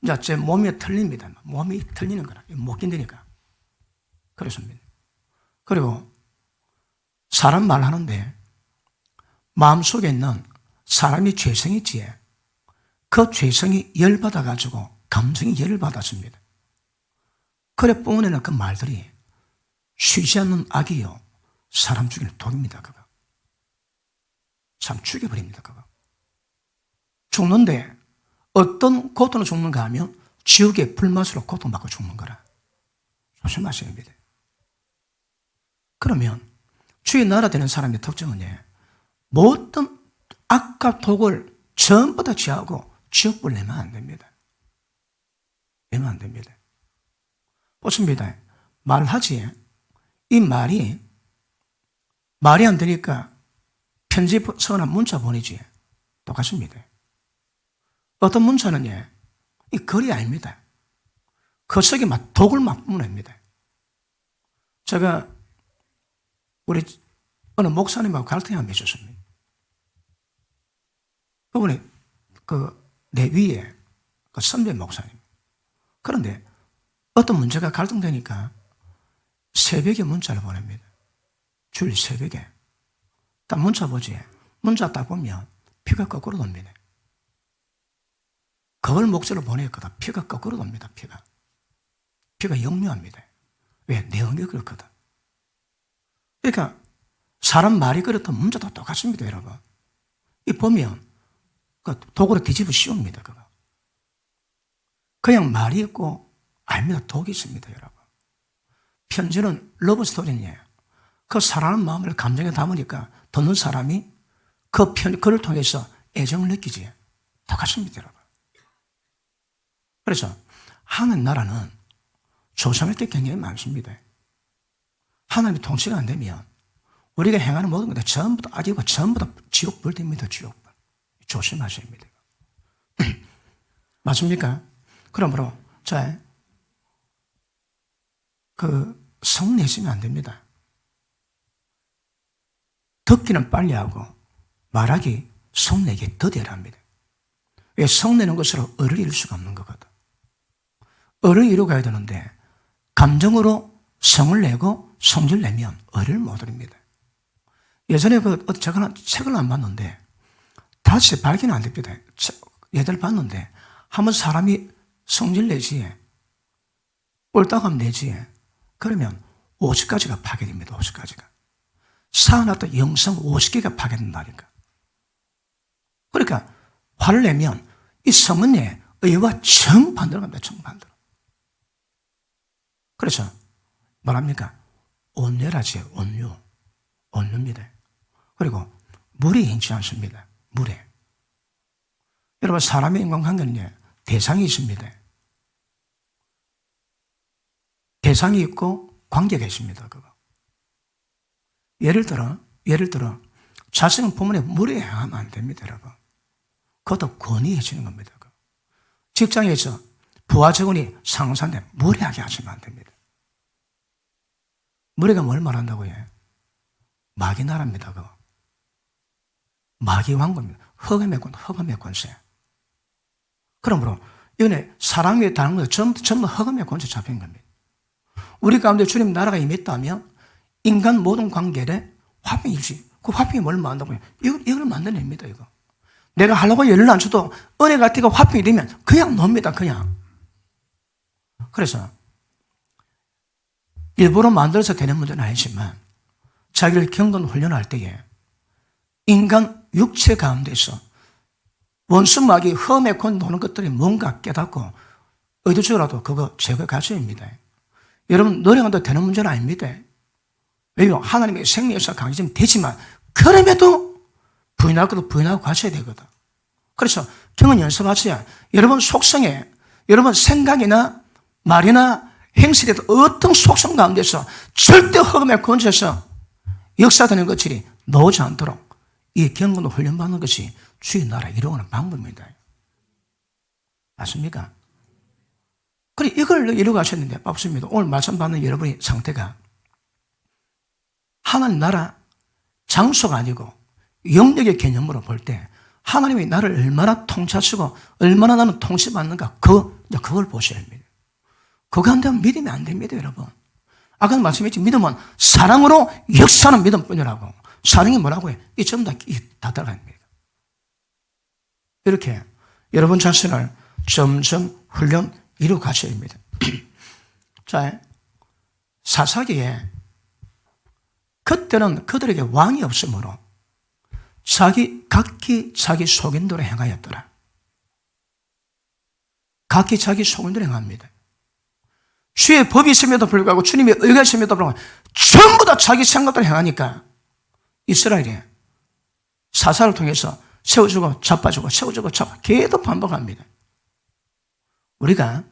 이제 제 몸이 틀립니다. 몸이 틀리는 거라. 못 견디니까. 그렇습니다. 그리고 사람 말하는데 마음속에 있는 사람이 죄성이 있지에 그 죄성이 열받아가지고 감정이 열을 받았습니다. 그래 뿜어내는 그 말들이 쉬지 않는 악이요 사람 죽이는 독입니다. 그거. 참 죽여버립니다. 그거. 죽는데 어떤 고통으로 죽는가 하면 지옥의 불맛으로 고통받고 죽는 거라. 조심하셔야 합니다. 그러면 주의 나라 되는 사람의 특징은 모든 악과 독을 전부 다 취하고 지옥불 내면 안 됩니다. 내면 안 됩니다. 보십니다. 말하지. 이 말이 안 되니까 편지 써나 문자 보내지. 똑같습니다. 어떤 문자는 이 글이 아닙니다. 그 속에 막 독을 막 뿜어냅니다. 제가 우리 어느 목사님하고 갈등이 한번 있었습니다. 그분이 내 위에 선배 목사님. 그런데 어떤 문제가 갈등되니까 새벽에 문자를 보냅니다. 주일 새벽에. 딱 문자 보지. 문자 딱 보면 피가 거꾸로 돕니다. 그걸 목적으로 보냈거든. 피가 거꾸로 돕니다. 피가 역류합니다. 왜? 내용이 그렇거든. 그러니까 사람 말이 그렇다면 문자도 똑같습니다, 여러분. 이 보면 독으로 뒤집어 씌웁니다, 그거. 그냥 말이 있고 아닙니다. 독이 있습니다, 여러분. 편지는 러브 스토리예요. 그 사랑하는 마음을 감정에 담으니까 듣는 사람이 그를 통해서 애정을 느끼지. 똑같습니다, 여러분. 그래서 하나님 나라는 조성할 때 굉장히 많습니다. 하나님이 통치가 안 되면 우리가 행하는 모든 것들 전부 다 악이고 전부 다 지옥불입니다. 지옥불. 조심하셔야 합니다. 맞습니까? 그러므로 자, 성내시면 안 됩니다. 듣기는 빨리 하고 말하기, 성내기 더디랍니다. 왜? 성내는 것으로 의를 이룰 수가 없는 거거든. 의를 이루어가야 되는데 감정으로 성을 내고 성질 내면 의를 못 이룹니다. 예전에 제가 책을 안 봤는데 다시 발견 안 됩니다. 예전에 봤는데 한번 사람이 성질 내지, 옳다고 하면 내지, 그러면 50가지가 파괴됩니다. 50가지가. 쌓아놨던 영성 50개가 파괴된다니까. 그러니까 화를 내면 이 성은 의와 정반대로 갑니다. 정반대로. 그래서 뭐랍니까? 온유라지, 온유. 온유입니다. 그리고 물이 흔치 않습니다. 물에. 여러분, 사람의 인간관계는 대상이 있습니다. 대상이 있고 관계가 있습니다. 그거. 예를 들어 자식은 부모의 물에 행하면 안 됩니다. 여러분. 그것도 권위해지는 겁니다. 직장에서 부하 직원이 상사한테 무례하게 하시면 안 됩니다. 무례가 뭘 말한다고 해? 마귀 나라입니다. 그거. 마귀 왕국입니다. 흑암의 권세. 그러므로 이번에 사랑에 다른 것 전부 흑암의 권세 잡힌 겁니다. 우리 가운데 주님 나라가 임했다면 인간 모든 관계에 화평이 일시. 그 화평이 뭘 만든다고요? 이걸 만들어냅니다. 이거. 내가 하려고 열을 안 쳐도 은혜 같은 거 화평이 되면 그냥 놉니다. 그냥. 그래서 일부러 만들어서 되는 문제는 아니지만 자기를 경건 훈련할 때에 인간 육체 가운데서 원수마귀 험에 권 도는 것들이 뭔가 깨닫고 의도적으로라도 그거 제거 가져입니다. 여러분 노력한다고 되는 문제는 아닙니다. 왜요? 하나님의 생명에서 강해지면 되지만 그럼에도 부인할 것도 부인하고 가셔야 되거든. 그래서 경은 연습하셔야 여러분 속성에 여러분 생각이나 말이나 행실에도 어떤 속성 가운데서 절대 흑암에 건져서 역사되는 것들이 나오지 않도록 이 경건을 훈련받는 것이 주의 나라 이루어가는 방법입니다. 맞습니까? 그래 이걸 이루어가셨는데 맞습니다. 오늘 말씀 받는 여러분의 상태가 하나님 나라 장소가 아니고 영역의 개념으로 볼 때 하나님이 나를 얼마나 통치하시고 얼마나 나는 통치받는가 그걸 보셔야 합니다. 그거 안 되면 믿음이 안 됩니다. 여러분. 아까 말씀했지 믿음은 사랑으로 역사하는 믿음뿐이라고. 사랑이 뭐라고 해? 이 전부 다 들어갑니다. 이렇게 여러분 자신을 점점 훈련 이루어 가셔야 합니다. 자, 사사기에 그때는 그들에게 왕이 없으므로 각기 자기 속인대로 행하였더라. 각기 자기 속인대로 행합니다. 주의 법이 있음에도 불구하고 주님의 의가 있음에도 불구하고 전부 다 자기 생각대로 행하니까 이스라엘이 사사를 통해서 세워주고 자빠지고 세워주고 자빠 계속 반복합니다. 우리가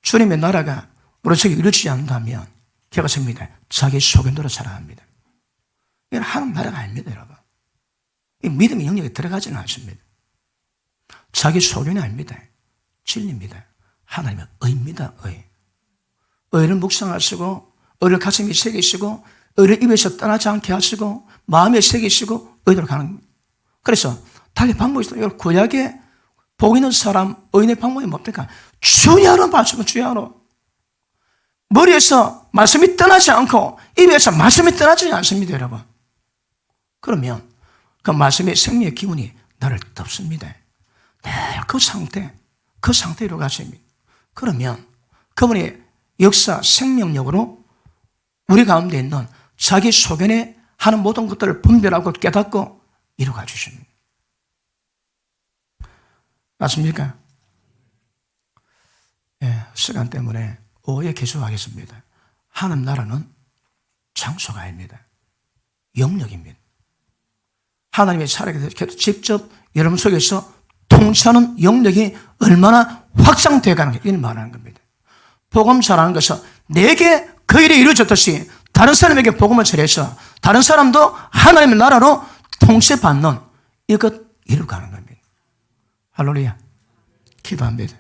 주님의 나라가 우리 속에 이루어지지 않는다면 기억하십니다. 자기 속인대로 살아갑니다. 이건 하나님 나라가 아닙니다. 여러분. 이 믿음의 영역에 들어가지는 않습니다. 자기 소견이 아닙니다. 진리입니다. 하나님의 의입니다. 의를 묵상하시고 의를 가슴에 새기시고 의를 입에서 떠나지 않게 하시고 마음에 새기시고 의대로 가는 겁니다. 그래서 달리 방법이 있어요. 구약에 복 있는 사람 의인의 방법이 뭡니까? 주야로 말씀을 주야로. 머리에서 말씀이 떠나지 않고 입에서 말씀이 떠나지 않습니다. 여러분. 그러면 그 말씀의 생명의 기운이 나를 덮습니다. 그 상태로 가십니다. 그러면 그분의 역사 생명력으로 우리 가운데 있는 자기 소견에 하는 모든 것들을 분별하고 깨닫고 이루어가 주십니다. 맞습니까? 시간 때문에 오후에 계속하겠습니다. 하나님 나라는 장소가 아닙니다. 영역입니다. 하나님의 살아계셔 직접 여러분 속에서 통치하는 영역이 얼마나 확장되어 가는 게 이걸 말하는 겁니다. 복음 전하는 것은 내게 그 일이 이루어졌듯이 다른 사람에게 복음을 전해서 다른 사람도 하나님의 나라로 통치받는 이것 이루고 가는 겁니다. 할렐루야. 기도합니다.